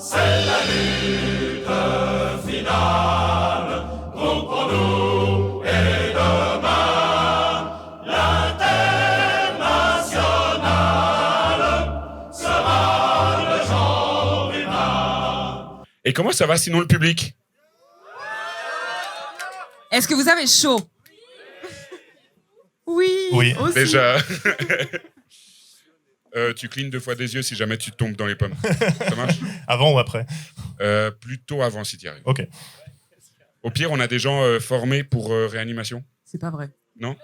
C'est la lutte finale, donc pour nous et demain, l'international sera le genre humain. Et comment ça va sinon le public? Est-ce que vous avez chaud? Oui, Oui. aussi. Déjà. Tu clignes 2 fois des yeux si jamais tu tombes dans les pommes. Ça marche? Avant ou après? Plutôt avant si tu y arrives. Ok. Au pire, on a des gens formés pour réanimation. C'est pas vrai. Non?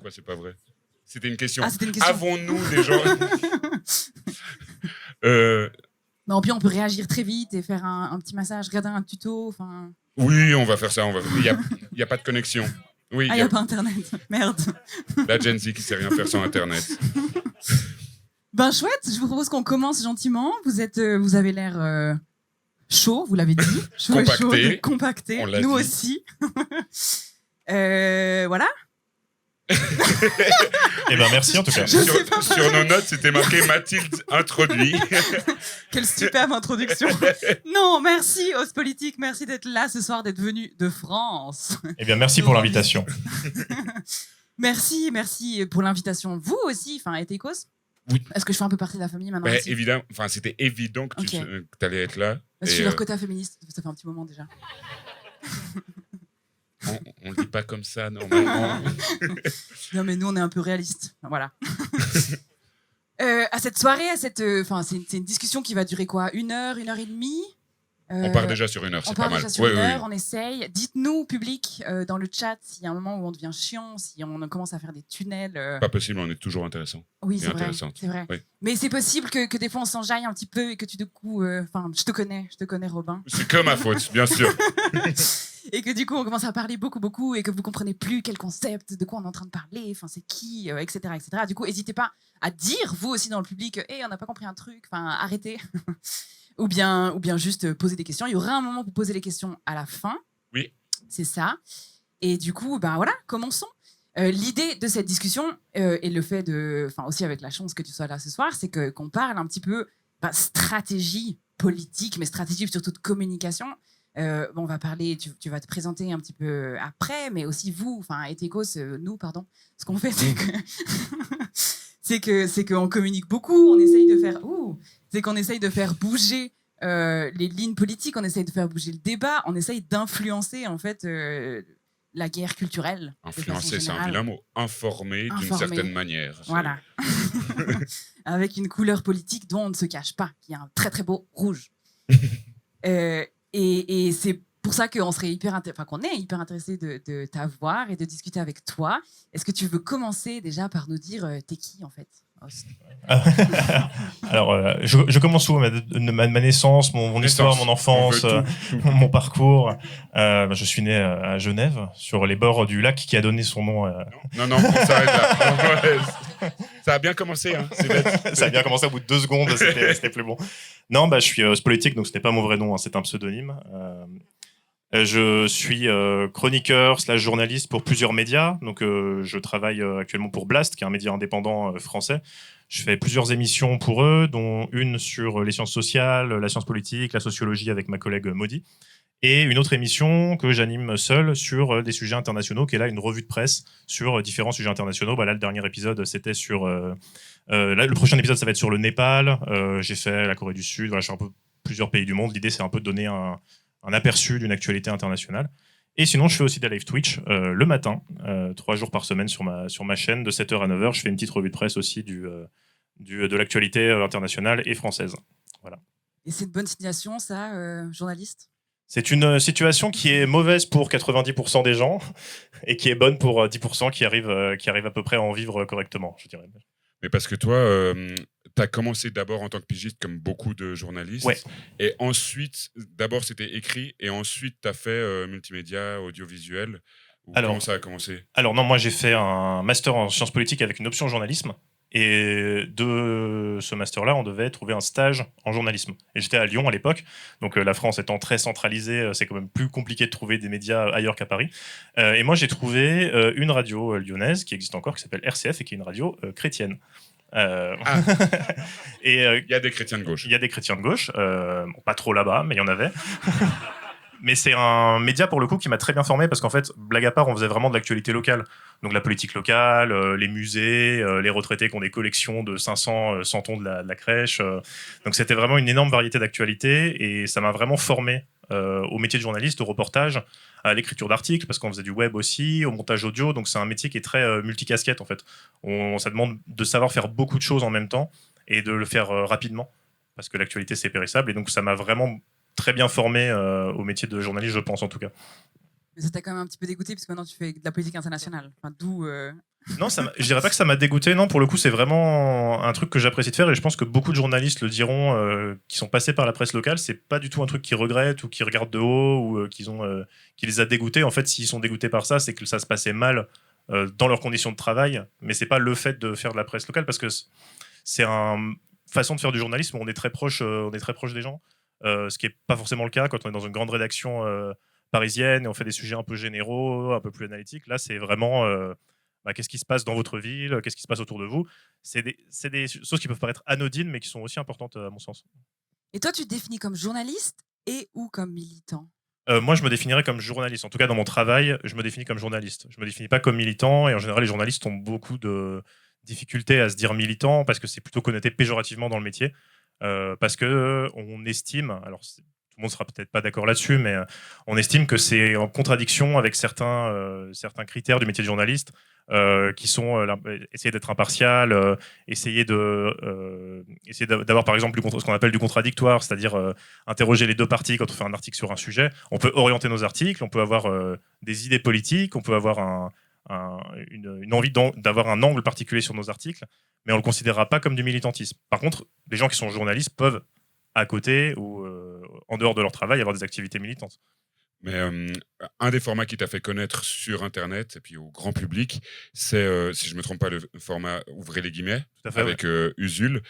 Quoi, c'est pas vrai? C'était une question. Ah, c'était une question. Avons-nous des gens... Non, puis on peut réagir très vite et faire un petit massage, regarder un tuto. Enfin. Oui, on va faire ça. Il n'y a pas de connexion. Oui, Ah, il n'y a pas Internet. Merde. la Gen Z qui sait rien faire sans Internet. Ben chouette, je vous propose qu'on commence gentiment. Vous avez l'air chaud, vous l'avez dit. Chaud Compacté. et chaud, compacté. On l'a Nous dit. aussi. Voilà. Eh ben merci en tout cas. Sur nos notes, c'était marqué Mathilde introduit. Quelle superbe introduction. Non, merci Os Politique, merci d'être là ce soir, d'être venu de France. Eh bien merci pour l'invitation. Merci pour l'invitation. Vous aussi, enfin, Ethikos. Oui. Est-ce que je fais un peu partie de la famille maintenant aussi Évidemment, c'était évident que Ok. tu allais être là. Je Et, suis leur quota féministe, ça fait un petit moment déjà. on le dit pas comme ça normalement. Non, mais nous, on est un peu réalistes. Voilà. À cette soirée, c'est une discussion qui va durer quoi? 1 heure, 1 heure et demie? On part déjà sur 1 heure, On c'est part pas mal. déjà sur Oui, 1 oui, heure, oui. on essaye. Dites-nous, public, dans le chat, s'il y a un moment où on devient chiant, si on commence à faire des tunnels. Pas possible, on est toujours intéressant. Oui, et c'est vrai. intéressante. C'est vrai. Oui. Mais c'est possible que des fois, on s'enjaille un petit peu et que tu, du coup... Enfin, je te connais, Robin. C'est que ma faute, bien sûr. Et que du coup, on commence à parler beaucoup et que vous comprenez plus quel concept, de quoi on est en train de parler, enfin, c'est qui, etc., etc. Du coup, n'hésitez pas à dire, vous aussi dans le public, « Hey, on n'a pas compris un truc, enfin, arrêtez !» ou bien juste poser des questions. Il y aura un moment pour poser les questions à la fin. Oui. C'est ça. Et du coup, ben voilà, commençons. L'idée de cette discussion, et le fait de... Enfin, aussi avec la chance que tu sois là ce soir, c'est qu'on parle un petit peu stratégie politique, mais stratégie surtout de communication. On va parler, tu vas te présenter un petit peu après, mais aussi vous, enfin, Ethikos, nous, pardon. Ce qu'on fait, c'est c'est qu'on communique beaucoup, on essaye de faire... c'est qu'on essaye de faire bouger les lignes politiques, on essaye de faire bouger le débat, on essaye d'influencer, en fait, la guerre culturelle. Influencer, c'est un vilain mot. Informer d'une Informer. certaine manière. Voilà. Avec une couleur politique dont on ne se cache pas, qui est un très très beau rouge. Et c'est pour ça qu'on serait qu'on est hyper intéressé de t'avoir et de discuter avec toi. Est-ce que tu veux commencer déjà par nous dire t'es qui en fait? Alors je commence où? Ma naissance, mon histoire, mon enfance, On veut tout. mon parcours. Je suis né à Genève, sur les bords du lac qui a donné son nom. Non, on s'arrête là. Ça a bien commencé, hein. C'est bête. Ça a bien commencé au bout de 2 secondes, c'était plus bon. Non, je suis Os Politique, donc ce n'est pas mon vrai nom, hein, c'est un pseudonyme. Je suis chroniqueur / journaliste pour plusieurs médias. Donc, je travaille actuellement pour Blast, qui est un média indépendant français. Je fais plusieurs émissions pour eux, dont une sur les sciences sociales, la science politique, la sociologie avec ma collègue Maudie. Et une autre émission que j'anime seul sur des sujets internationaux, qui est là une revue de presse sur différents sujets internationaux. Là, le dernier épisode, c'était sur... là, le prochain épisode, ça va être sur le Népal. J'ai fait la Corée du Sud. Voilà, je suis un peu plusieurs pays du monde. L'idée, c'est un peu de donner un aperçu d'une actualité internationale. Et sinon, je fais aussi des live Twitch le matin, 3 jours par semaine sur ma chaîne, de 7h à 9h. Je fais une petite revue de presse aussi de l'actualité internationale et française. Voilà. Et c'est une bonne situation, ça, journaliste? C'est une situation qui est mauvaise pour 90% des gens et qui est bonne pour 10% qui arrivent à peu près à en vivre correctement, je dirais. Mais parce que toi, tu as commencé d'abord en tant que pigiste, comme beaucoup de journalistes. Ouais. Et ensuite, d'abord c'était écrit, et ensuite tu as fait multimédia, audiovisuel. Comment ça a commencé? Alors non, moi j'ai fait un master en sciences politiques avec une option journalisme. Et de ce master-là, on devait trouver un stage en journalisme. Et j'étais à Lyon à l'époque, donc la France étant très centralisée, c'est quand même plus compliqué de trouver des médias ailleurs qu'à Paris. Et moi, j'ai trouvé une radio lyonnaise qui existe encore, qui s'appelle RCF et qui est une radio chrétienne. Ah. Et Il y a des chrétiens de gauche. il y a des chrétiens de gauche, bon, pas trop là-bas, mais il y en avait. Mais c'est un média pour le coup qui m'a très bien formé parce qu'en fait, blague à part, on faisait vraiment de l'actualité locale. Donc la politique locale, les musées, les retraités qui ont des collections de 500 centons de la crèche. Donc c'était vraiment une énorme variété d'actualités et ça m'a vraiment formé au métier de journaliste, au reportage, à l'écriture d'articles parce qu'on faisait du web aussi, au montage audio. Donc c'est un métier qui est très multicasquette en fait. Ça demande de savoir faire beaucoup de choses en même temps et de le faire rapidement parce que l'actualité c'est périssable et donc ça m'a vraiment très bien formé au métier de journaliste, je pense en tout cas. Mais ça t'a quand même un petit peu dégoûté, parce que maintenant tu fais de la politique internationale. Enfin, d'où. Non, je dirais pas que ça m'a dégoûté. Non, pour le coup, c'est vraiment un truc que j'apprécie de faire et je pense que beaucoup de journalistes le diront qui sont passés par la presse locale. C'est pas du tout un truc qu'ils regrettent ou qu'ils regardent de haut ou qui les a dégoûtés. En fait, s'ils sont dégoûtés par ça, c'est que ça se passait mal dans leurs conditions de travail. Mais c'est pas le fait de faire de la presse locale parce que c'est une façon de faire du journalisme où on est très proche des gens. Ce qui n'est pas forcément le cas quand on est dans une grande rédaction parisienne et on fait des sujets un peu généraux, un peu plus analytiques. Là, c'est vraiment qu'est-ce qui se passe dans votre ville, qu'est-ce qui se passe autour de vous. C'est des choses qui peuvent paraître anodines, mais qui sont aussi importantes à mon sens. Et toi, tu te définis comme journaliste et ou comme militant? Moi, je me définirais comme journaliste. En tout cas, dans mon travail, je me définis comme journaliste. Je me définis pas comme militant. Et en général, les journalistes ont beaucoup de difficultés à se dire militant parce que c'est plutôt connoté péjorativement dans le métier. Parce que on estime, alors tout le monde sera peut-être pas d'accord là-dessus, mais on estime que c'est en contradiction avec certains critères du métier de journaliste qui sont essayer d'être impartial, essayer d'avoir par exemple ce qu'on appelle du contradictoire, c'est-à-dire interroger les deux parties quand on fait un article sur un sujet. On peut orienter nos articles, on peut avoir des idées politiques, on peut avoir une envie d'avoir un angle particulier sur nos articles, mais on ne le considérera pas comme du militantisme. Par contre, les gens qui sont journalistes peuvent, à côté ou en dehors de leur travail, avoir des activités militantes. Mais un des formats qui t'a fait connaître sur Internet et puis au grand public, c'est, si je ne me trompe pas, le format Ouvrez les guillemets, Tout à fait, avec Usul.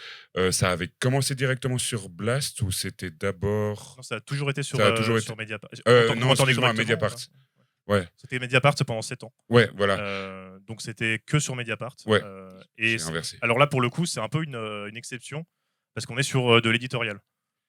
Ça avait commencé directement sur Blast ou c'était d'abord... Non, ça a toujours été sur, Ça a toujours été- sur Mediapart. non, excuse-moi, Mediapart. Ouais, C'était Mediapart pendant 7 ans. ouais, voilà. Donc c'était que sur Mediapart. Ouais. Et C'est inversé. alors là, pour le coup, c'est un peu une exception parce qu'on est sur de l'éditorial.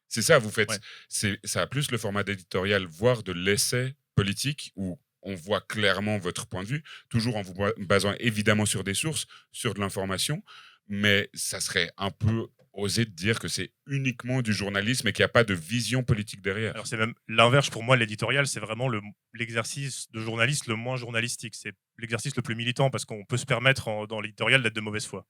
C'est ça, vous faites. Ouais. Ça a plus le format d'éditorial, voire de l'essai politique, où on voit clairement votre point de vue, toujours en vous basant évidemment sur des sources, sur de l'information, mais ça serait un peu osé de dire que c'est uniquement du journalisme et qu'il n'y a pas de vision politique derrière. Alors c'est même l'inverse pour moi, l'éditorial, c'est vraiment l'exercice de journaliste le moins journalistique. C'est l'exercice le plus militant parce qu'on peut se permettre dans l'éditorial d'être de mauvaise foi.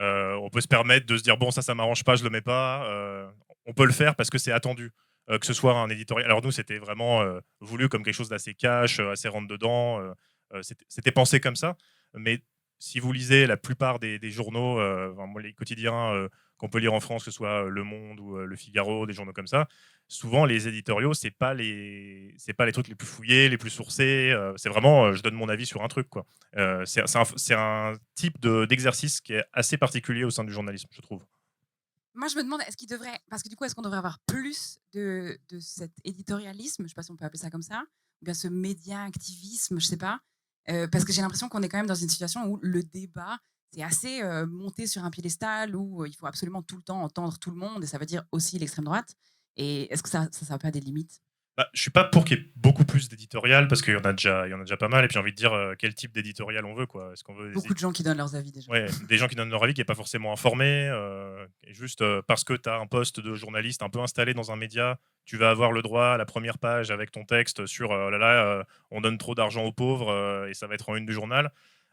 On peut se permettre de se dire bon, ça m'arrange pas, je le mets pas. On peut le faire parce que c'est attendu. Que ce soit un éditorial. Alors nous, c'était vraiment voulu comme quelque chose d'assez cash, assez rentre dedans. C'était pensé comme ça. Mais si vous lisez la plupart des journaux, les quotidiens qu'on peut lire en France, que ce soit Le Monde ou Le Figaro, des journaux comme ça, souvent les éditoriaux, c'est pas les trucs les plus fouillés, les plus sourcés. C'est vraiment, je donne mon avis sur un truc, quoi. C'est un type d'exercice qui est assez particulier au sein du journalisme, je trouve. Moi, je me demande, est-ce qu'il devrait. Parce que du coup, est-ce qu'on devrait avoir plus de cet éditorialisme, je ne sais pas si on peut appeler ça comme ça, ou bien ce média-activisme, je ne sais pas. Parce que j'ai l'impression qu'on est quand même dans une situation où le débat, c'est assez monté sur un piédestal, où il faut absolument tout le temps entendre tout le monde, et ça veut dire aussi l'extrême droite. Et est-ce que ça n'a pas des limites? Je suis pas pour qu'il y ait beaucoup plus d'éditorial parce qu'il y en a déjà pas mal et puis j'ai envie de dire quel type d'éditorial on veut, quoi. Est-ce qu'on veut Beaucoup de gens qui donnent leurs avis déjà. Ouais, des gens qui donnent leur avis qui n'est pas forcément informé et juste parce que tu as un poste de journaliste un peu installé dans un média, tu vas avoir le droit à la première page avec ton texte sur on donne trop d'argent aux pauvres et ça va être en une du journal.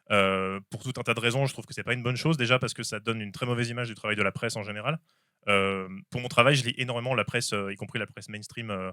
Pour tout un tas de raisons, je trouve que c'est pas une bonne chose, déjà parce que ça donne une très mauvaise image du travail de la presse en général. Pour mon travail, je lis énormément la presse, y compris la presse mainstream,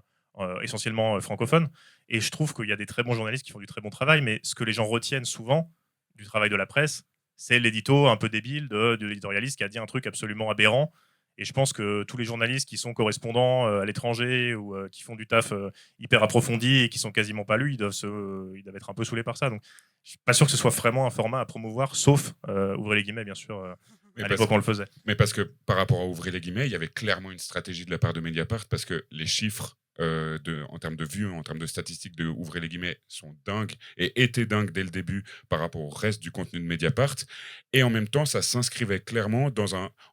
essentiellement francophone, et je trouve qu'il y a des très bons journalistes qui font du très bon travail, mais ce que les gens retiennent souvent du travail de la presse, c'est l'édito un peu débile de l'éditorialiste qui a dit un truc absolument aberrant. Et je pense que tous les journalistes qui sont correspondants à l'étranger ou qui font du taf hyper approfondi et qui sont quasiment pas lus, ils doivent être un peu saoulés par ça. Donc, je suis pas sûr que ce soit vraiment un format à promouvoir, sauf ouvrez les guillemets, bien sûr. À l'époque, on le faisait. Mais parce que par rapport à Ouvrez les guillemets, il y avait clairement une stratégie de la part de Mediapart parce que les chiffres en termes de vues, en termes de statistiques, de ouvrez les guillemets, sont dingues et étaient dingues dès le début par rapport au reste du contenu de Mediapart. Et en même temps, ça s'inscrivait clairement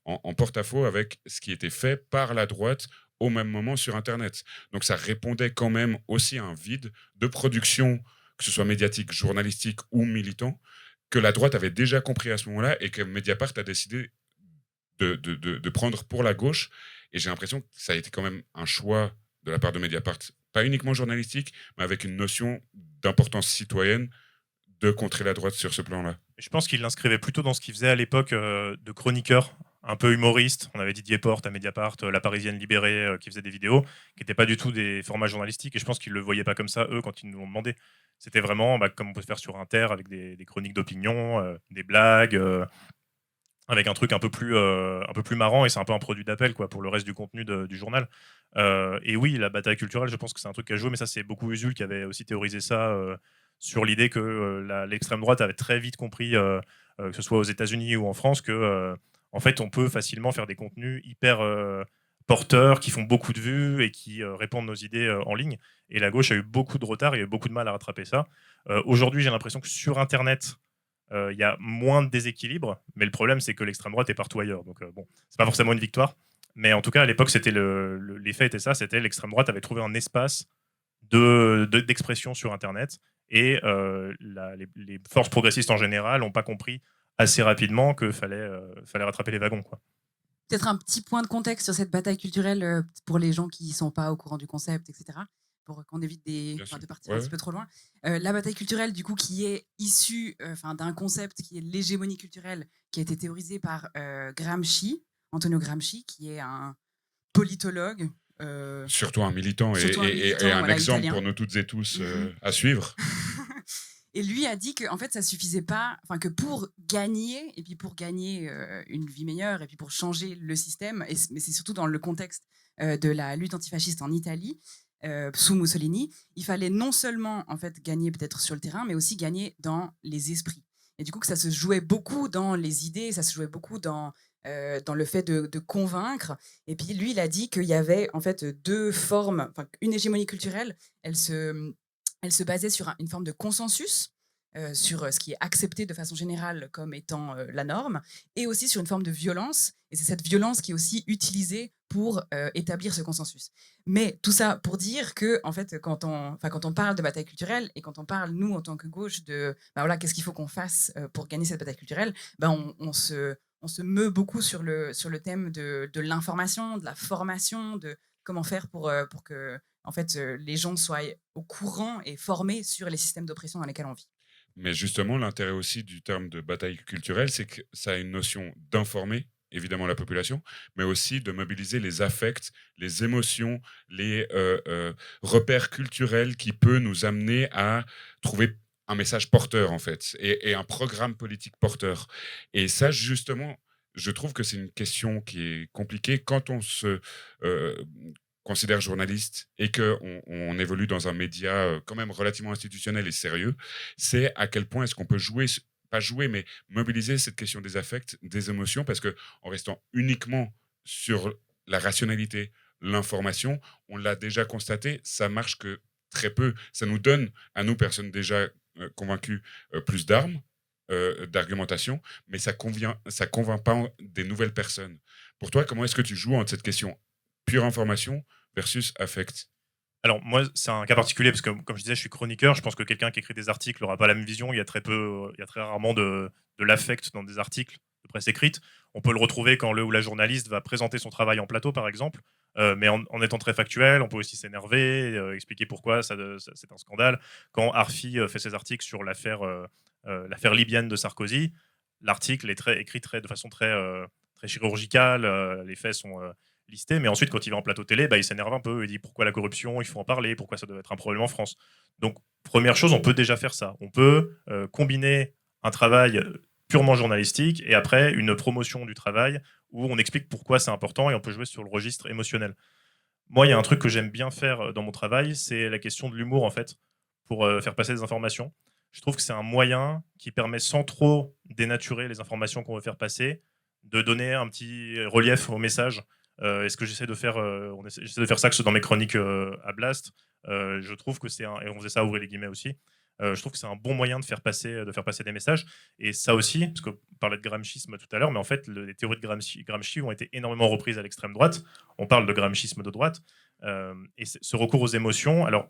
en porte-à-faux avec ce qui était fait par la droite au même moment sur Internet. Donc ça répondait quand même aussi à un vide de production, que ce soit médiatique, journalistique ou militant, que la droite avait déjà compris à ce moment-là et que Mediapart a décidé de prendre pour la gauche. Et j'ai l'impression que ça a été quand même un choix de la part de Mediapart, pas uniquement journalistique, mais avec une notion d'importance citoyenne de contrer la droite sur ce plan-là. Je pense qu'il l'inscrivait plutôt dans ce qu'il faisait à l'époque de chroniqueur, un peu humoriste. On avait Didier Porte à Mediapart, La Parisienne Libérée, qui faisait des vidéos, qui n'étaient pas du tout des formats journalistiques. Et je pense qu'ils ne le voyaient pas comme ça, eux, quand ils nous l'ont demandé. C'était vraiment comme on peut faire sur Inter, avec des chroniques d'opinion, des blagues, avec un truc un peu plus marrant. Et c'est un peu un produit d'appel quoi, pour le reste du contenu du journal. Et oui, la bataille culturelle, je pense que c'est un truc qui a joué. Mais ça, c'est beaucoup Usul qui avait aussi théorisé ça sur l'idée que l'extrême droite avait très vite compris, que ce soit aux États-Unis ou en France, que en fait, on peut facilement faire des contenus hyper porteurs, qui font beaucoup de vues et qui répandent nos idées en ligne. Et la gauche a eu beaucoup de retard, il y a eu beaucoup de mal à rattraper ça. Aujourd'hui, j'ai l'impression que sur Internet, il y a moins de déséquilibre, mais le problème, c'est que l'extrême droite est partout ailleurs. Donc bon, c'est pas forcément une victoire. Mais en tout cas, à l'époque, c'était l'effet était ça, c'était l'extrême droite avait trouvé un espace d'expression sur Internet. Et les forces progressistes en général n'ont pas compris assez rapidement qu'il fallait rattraper les wagons, quoi. Peut-être un petit point de contexte sur cette bataille culturelle pour les gens qui ne sont pas au courant du concept, etc. Pour qu'on évite de partir un petit peu trop loin. La bataille culturelle, du coup, qui est issue d'un concept qui est l'hégémonie culturelle, qui a été théorisé par Antonio Gramsci, qui est un politologue. Surtout un militant et un voilà, exemple italien. pour nous toutes et tous à suivre. Et lui a dit que en fait ça suffisait pas, que pour gagner et puis pour gagner une vie meilleure et puis pour changer le système, mais c'est surtout dans le contexte de la lutte antifasciste en Italie sous Mussolini, il fallait non seulement en fait gagner peut-être sur le terrain, mais aussi gagner dans les esprits. Et du coup que ça se jouait beaucoup dans les idées, ça se jouait beaucoup dans le fait de convaincre. Et puis lui, il a dit qu'il y avait en fait deux formes, une hégémonie culturelle, elle se basait sur une forme de consensus, sur ce qui est accepté de façon générale comme étant la norme, et aussi sur une forme de violence. Et c'est cette violence qui est aussi utilisée pour établir ce consensus. Mais tout ça pour dire que, en fait, quand on parle de bataille culturelle et quand on parle, nous, en tant que gauche, de voilà, qu'est-ce qu'il faut qu'on fasse pour gagner cette bataille culturelle, on se meut beaucoup sur le thème de l'information, de la formation, de comment faire pour que en fait, les gens soient au courant et formés sur les systèmes d'oppression dans lesquels on vit. Mais justement, l'intérêt aussi du terme de bataille culturelle, c'est que ça a une notion d'informer, évidemment, la population, mais aussi de mobiliser les affects, les émotions, les repères culturels qui peuvent nous amener à trouver un message porteur, en fait, et un programme politique porteur. Et ça, justement, je trouve que c'est une question qui est compliquée quand on se considère journaliste et qu'on évolue dans un média quand même relativement institutionnel et sérieux, c'est à quel point est-ce qu'on peut pas jouer, mais mobiliser cette question des affects, des émotions, parce qu'en restant uniquement sur la rationalité, l'information, on l'a déjà constaté, ça marche que très peu. Ça nous donne, à nous, personnes déjà convaincues, plus d'armes, d'argumentation, mais ça convainc pas des nouvelles personnes. Pour toi, comment est-ce que tu joues entre cette question pure information versus affect? Alors moi, c'est un cas particulier parce que, comme je disais, je suis chroniqueur. Je pense que quelqu'un qui écrit des articles n'aura pas la même vision. Il y a très rarement de l'affect dans des articles de presse écrite. On peut le retrouver quand le ou la journaliste va présenter son travail en plateau, par exemple, mais en étant très factuel. On peut aussi s'énerver, expliquer pourquoi c'est un scandale. Quand Arfi fait ses articles sur l'affaire libyenne de Sarkozy, l'article est écrit de façon très chirurgicale. Les faits sont listé, mais ensuite quand il va en plateau télé, il s'énerve un peu, il dit pourquoi la corruption, il faut en parler, pourquoi ça doit être un problème en France. Donc première chose, on peut déjà faire ça. On peut combiner un travail purement journalistique et après une promotion du travail où on explique pourquoi c'est important et on peut jouer sur le registre émotionnel. Moi, il y a un truc que j'aime bien faire dans mon travail, c'est la question de l'humour en fait, pour faire passer des informations. Je trouve que c'est un moyen qui permet sans trop dénaturer les informations qu'on veut faire passer, de donner un petit relief au message. Et ce que j'essaie de faire, j'essaie de faire ça que ce dans mes chroniques à Blast. Je trouve que et on faisait ça, ouvrez les guillemets aussi. Je trouve que c'est un bon moyen de faire passer des messages. Et ça aussi, parce qu'on parlait de gramscisme tout à l'heure, mais en fait, les théories de Gramsci ont été énormément reprises à l'extrême droite. On parle de gramscisme de droite. Et ce recours aux émotions, alors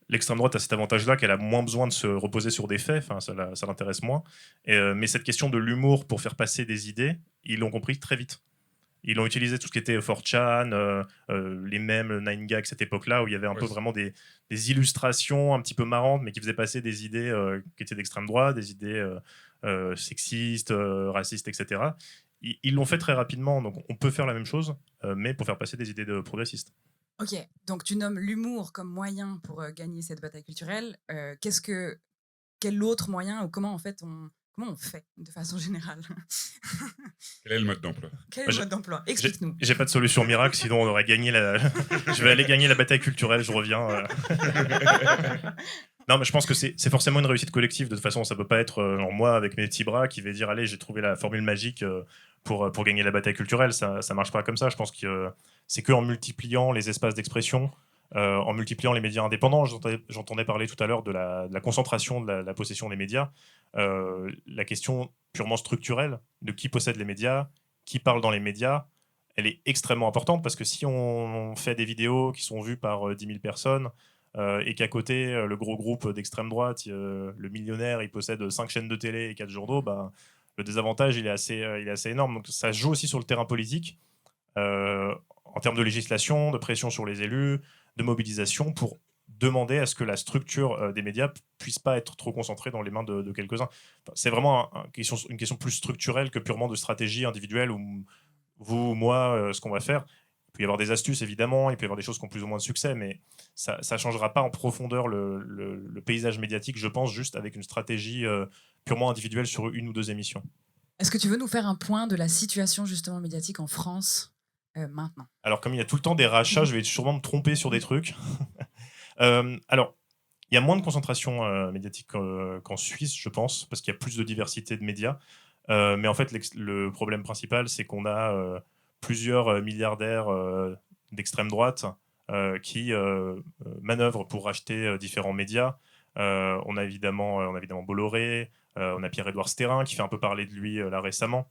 l'extrême droite a cet avantage-là qu'elle a moins besoin de se reposer sur des faits, enfin, ça l'intéresse moins. Mais cette question de l'humour pour faire passer des idées, ils l'ont compris très vite. Ils ont utilisé tout ce qui était 4chan, les mèmes, le 9gag, cette époque-là, où il y avait un peu vraiment des illustrations un petit peu marrantes, mais qui faisaient passer des idées qui étaient d'extrême droite, des idées sexistes, racistes, etc. Ils l'ont fait très rapidement, donc on peut faire la même chose, mais pour faire passer des idées de progressistes. Ok, donc tu nommes l'humour comme moyen pour gagner cette bataille culturelle. Quel autre moyen ou comment en fait comment on fait de façon générale? Quel est le mode d'emploi? Quel est le mode d'emploi? Explique-nous. J'ai pas de solution miracle, sinon on aurait gagné je vais aller gagner la bataille culturelle, je reviens. Non, mais je pense que c'est forcément une réussite collective. De toute façon, ça peut pas être moi avec mes petits bras qui vais dire allez, j'ai trouvé la formule magique pour gagner la bataille culturelle. Ça marche pas comme ça. Je pense que c'est que en multipliant les espaces d'expression, en multipliant les médias indépendants. J'entendais parler tout à l'heure de la concentration de la possession des médias. La question purement structurelle de qui possède les médias, qui parle dans les médias, elle est extrêmement importante parce que si on fait des vidéos qui sont vues par 10 000 personnes et qu'à côté, le gros groupe d'extrême droite, le millionnaire, il possède 5 chaînes de télé et 4 journaux, bah, le désavantage, il est assez énorme. Donc ça joue aussi sur le terrain politique, en termes de législation, de pression sur les élus, de mobilisation, pour demander à ce que la structure des médias puisse pas être trop concentrée dans les mains de quelques-uns. Enfin, c'est vraiment une question plus structurelle que purement de stratégie individuelle où vous ou moi, ce qu'on va faire. Il peut y avoir des astuces, évidemment, il peut y avoir des choses qui ont plus ou moins de succès, mais ça ne changera pas en profondeur le paysage médiatique, je pense, juste avec une stratégie purement individuelle sur une ou deux émissions. Est-ce que tu veux nous faire un point de la situation justement médiatique en France maintenant? Alors, comme il y a tout le temps des rachats, je vais sûrement me tromper sur des trucs. Alors, il y a moins de concentration médiatique qu'en Suisse, je pense, parce qu'il y a plus de diversité de médias. Mais en fait, le problème principal, c'est qu'on a plusieurs milliardaires d'extrême droite qui manœuvrent pour racheter différents médias. On a évidemment Bolloré, on a Pierre-Édouard Stérin qui fait un peu parler de lui là récemment.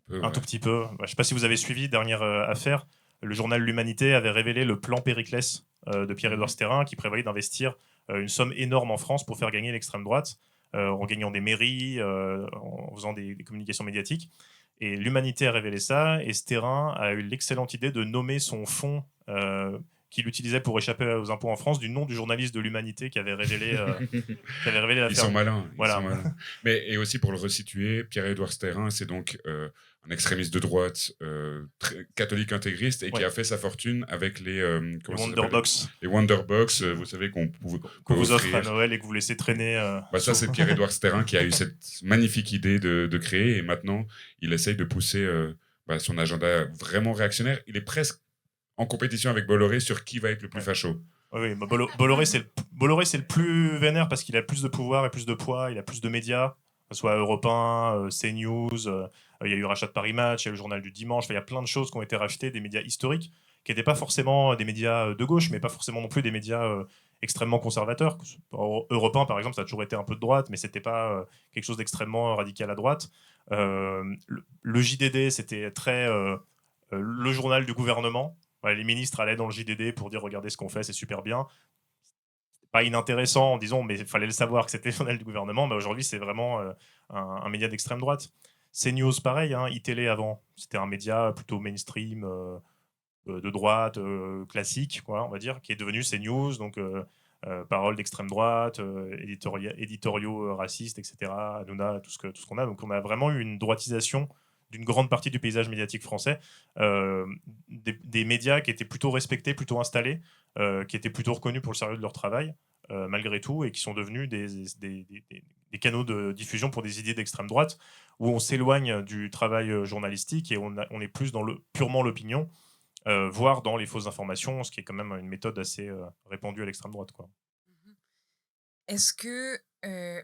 Un tout petit peu. Je ne sais pas si vous avez suivi, dernière affaire, le journal L'Humanité avait révélé le plan Périclès de Pierre-Édouard Stérin qui prévoyait d'investir une somme énorme en France pour faire gagner l'extrême droite, en gagnant des mairies, en faisant des communications médiatiques. Et L'Humanité a révélé ça, et Stérin a eu l'excellente idée de nommer son fonds qu'il utilisait pour échapper aux impôts en France du nom du journaliste de L'Humanité qui avait révélé l'affaire. Ils sont malins. Voilà. Sont malins. Mais, et aussi pour le resituer, Pierre-Édouard Stérin, c'est donc un extrémiste de droite, catholique intégriste, et qui a fait sa fortune avec les Wonderbox. Les Wonderbox, vous savez, qu'on vous offre à Noël et que vous laissez traîner. Ça, c'est Pierre-Édouard Stérin qui a eu cette magnifique idée de créer, et maintenant, il essaye de pousser son agenda vraiment réactionnaire. Il est presque en compétition avec Bolloré sur qui va être le plus facho. Oui, bah Bolloré, c'est le plus vénère parce qu'il a plus de pouvoir et plus de poids, il a plus de médias, que ce soit Europe 1, CNews, il y a eu rachat de Paris Match, il y a eu le journal du dimanche, il y a plein de choses qui ont été rachetées, des médias historiques, qui n'étaient pas forcément des médias de gauche, mais pas forcément non plus des médias extrêmement conservateurs. Europe 1, par exemple, ça a toujours été un peu de droite, mais c'était pas quelque chose d'extrêmement radical à droite. Le JDD, c'était très le journal du gouvernement. Les ministres allaient dans le JDD pour dire regardez ce qu'on fait, c'est super bien. Pas inintéressant, disons, mais il fallait le savoir que c'était le journal du gouvernement. Mais aujourd'hui, c'est vraiment un média d'extrême droite. CNews, pareil, iTélé avant, c'était un média plutôt mainstream, de droite, classique, quoi, on va dire, qui est devenu CNews, donc paroles d'extrême droite, éditoriaux racistes, etc. Hanouna, tout ce qu'on a. Donc on a vraiment eu une droitisation d'une grande partie du paysage médiatique français, des médias qui étaient plutôt respectés, plutôt installés, qui étaient plutôt reconnus pour le sérieux de leur travail, malgré tout, et qui sont devenus des canaux de diffusion pour des idées d'extrême droite, où on s'éloigne du travail journalistique et on est plus dans purement l'opinion, voire dans les fausses informations, ce qui est quand même une méthode assez répandue à l'extrême droite, quoi. Est-ce que,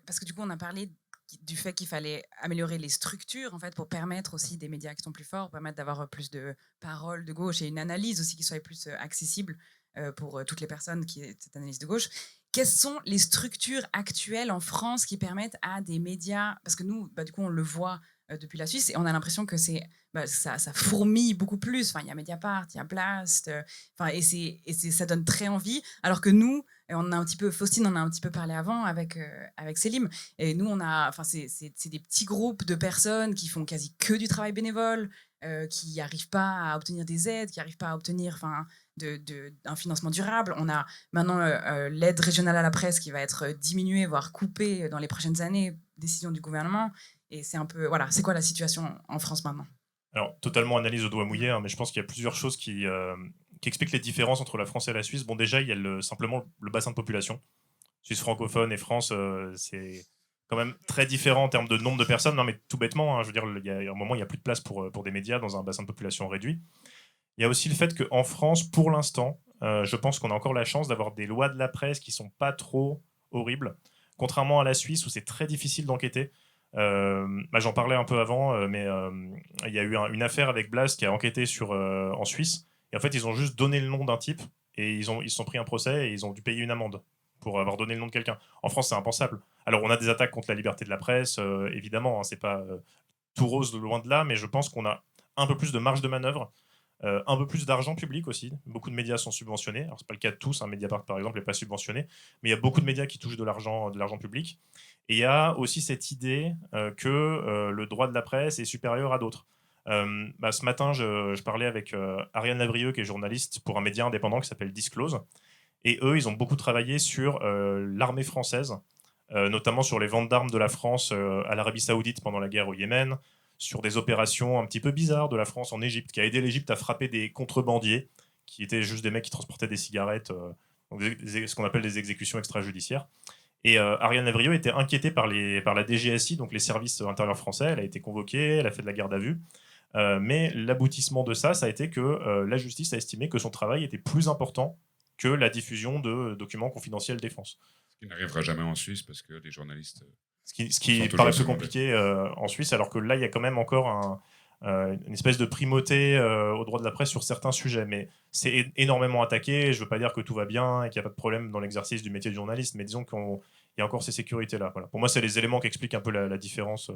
parce que du coup on a parlé du fait qu'il fallait améliorer les structures en fait pour permettre aussi des médias qui sont plus forts, permettre d'avoir plus de paroles de gauche et une analyse aussi qui soit plus accessible pour toutes les personnes qui aient cette analyse de gauche. Quelles sont les structures actuelles en France qui permettent à des médias, parce que nous, du coup, on le voit depuis la Suisse et on a l'impression que ça fourmille beaucoup plus. Enfin, il y a Mediapart, il y a Blast, ça donne très envie. Alors que nous, on a un petit peu, Faustine en a un petit peu parlé avant avec Selim. Et nous, c'est des petits groupes de personnes qui font quasi que du travail bénévole, qui n'arrivent pas à obtenir des aides, qui n'arrivent pas à obtenir un financement durable. On a maintenant l'aide régionale à la presse qui va être diminuée, voire coupée dans les prochaines années, décision du gouvernement. Et c'est un peu, voilà, c'est quoi la situation en France maintenant? Alors, totalement analyse au doigt mouillé, hein, mais je pense qu'il y a plusieurs choses qui expliquent les différences entre la France et la Suisse. Bon, déjà, il y a simplement le bassin de population. Suisse francophone et France, c'est quand même très différent en termes de nombre de personnes. Non, mais tout bêtement, hein, je veux dire, il y a un moment, il n'y a plus de place pour des médias dans un bassin de population réduit. Il y a aussi le fait qu'en France, pour l'instant, je pense qu'on a encore la chance d'avoir des lois de la presse qui sont pas trop horribles, contrairement à la Suisse où c'est très difficile d'enquêter. J'en parlais un peu avant, mais il y a eu une affaire avec Blast qui a enquêté en Suisse. Et en fait, ils ont juste donné le nom d'un type et ils se sont pris un procès et ils ont dû payer une amende pour avoir donné le nom de quelqu'un. En France, c'est impensable. Alors, on a des attaques contre la liberté de la presse, évidemment, hein, c'est pas tout rose de loin de là, mais je pense qu'on a un peu plus de marge de manœuvre. Un peu plus d'argent public aussi. Beaucoup de médias sont subventionnés. Alors, c'est pas le cas de tous. Hein. Mediapart, par exemple, n'est pas subventionné. Mais il y a beaucoup de médias qui touchent de l'argent public. Et il y a aussi cette idée que le droit de la presse est supérieur à d'autres. Ce matin, je parlais avec Ariane Lavrieux, qui est journaliste pour un média indépendant qui s'appelle Disclose. Et eux, ils ont beaucoup travaillé sur l'armée française, notamment sur les ventes d'armes de la France à l'Arabie Saoudite pendant la guerre au Yémen, sur des opérations un petit peu bizarres de la France en Égypte, qui a aidé l'Égypte à frapper des contrebandiers, qui étaient juste des mecs qui transportaient des cigarettes, donc ce qu'on appelle des exécutions extrajudiciaires. Et Ariane Lavrieux était inquiétée par la DGSI, donc les services intérieurs français. Elle a été convoquée, elle a fait de la garde à vue. Mais l'aboutissement de ça a été que la justice a estimé que son travail était plus important que la diffusion de documents confidentiels défense. Ce qui n'arrivera jamais en Suisse parce que les journalistes... Ce qui paraît plus compliqué en Suisse, alors que là, il y a quand même encore une espèce de primauté au droit de la presse sur certains sujets. Mais c'est énormément attaqué. Je ne veux pas dire que tout va bien et qu'il n'y a pas de problème dans l'exercice du métier de journaliste, mais disons qu'il y a encore ces sécurités-là. Voilà. Pour moi, c'est les éléments qui expliquent un peu la différence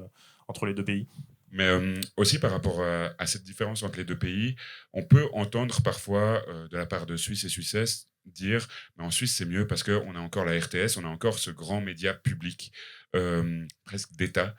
entre les deux pays. Mais aussi par rapport à cette différence entre les deux pays, on peut entendre parfois de la part de Suisses et Suissesses dire mais en Suisse c'est mieux parce qu'on a encore la RTS, on a encore ce grand média public presque d'État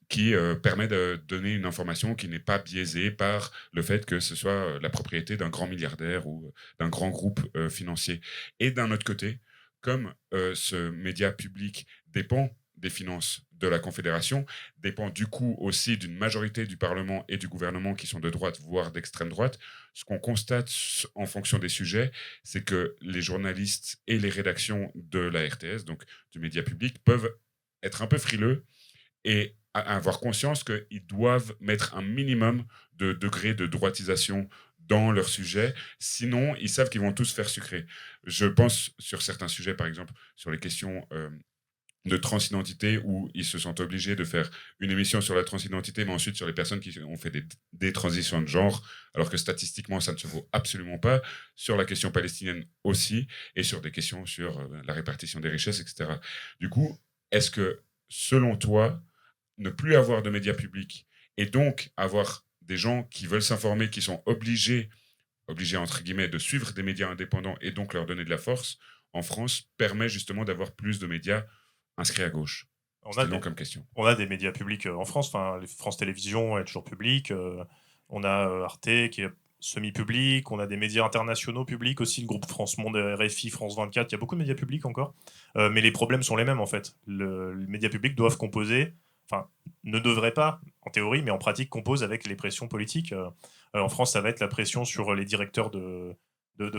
qui permet de donner une information qui n'est pas biaisée par le fait que ce soit la propriété d'un grand milliardaire ou d'un grand groupe financier. Et d'un autre côté, comme ce média public dépend des finances de la Confédération, dépend du coup aussi d'une majorité du Parlement et du gouvernement qui sont de droite, voire d'extrême droite. Ce qu'on constate en fonction des sujets, c'est que les journalistes et les rédactions de la RTS, donc du média public, peuvent être un peu frileux et avoir conscience qu'ils doivent mettre un minimum de degré de droitisation dans leur sujet, sinon ils savent qu'ils vont tous faire sucrer. Je pense sur certains sujets, par exemple, sur les questions de transidentité, où ils se sont obligés de faire une émission sur la transidentité, mais ensuite sur les personnes qui ont fait des transitions de genre, alors que statistiquement, ça ne se vaut absolument pas, sur la question palestinienne aussi, et sur des questions sur la répartition des richesses, etc. Du coup, est-ce que, selon toi, ne plus avoir de médias publics, et donc avoir des gens qui veulent s'informer, qui sont obligés entre guillemets, de suivre des médias indépendants et donc leur donner de la force, en France, permet justement d'avoir plus de médias inscrits à gauche? C'est long comme question. On a des médias publics en France. Enfin, France Télévisions est toujours public. On a Arte qui est semi-public. On a des médias internationaux publics aussi. Le groupe France Monde, RFI, France 24. Il y a beaucoup de médias publics encore. Mais les problèmes sont les mêmes en fait. Les médias publics doivent composer. Enfin, ne devraient pas, en théorie, mais en pratique, composent avec les pressions politiques. En France, ça va être la pression sur les directeurs de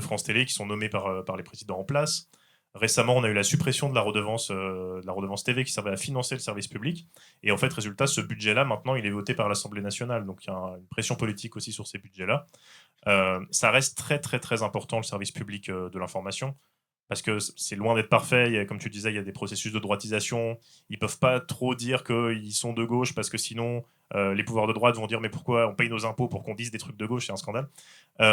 France Télé qui sont nommés par les présidents en place. Récemment, on a eu la suppression de la redevance TV qui servait à financer le service public. Et en fait, résultat, ce budget-là, maintenant, il est voté par l'Assemblée nationale. Donc, il y a une pression politique aussi sur ces budgets-là. Ça reste très, très, très important, le service public de l'information. parce que c'est loin d'être parfait. Comme tu disais, il y a des processus de droitisation. Ils peuvent pas trop dire qu'ils sont de gauche parce que sinon, les pouvoirs de droite vont dire mais pourquoi on paye nos impôts pour qu'on dise des trucs de gauche, c'est un scandale.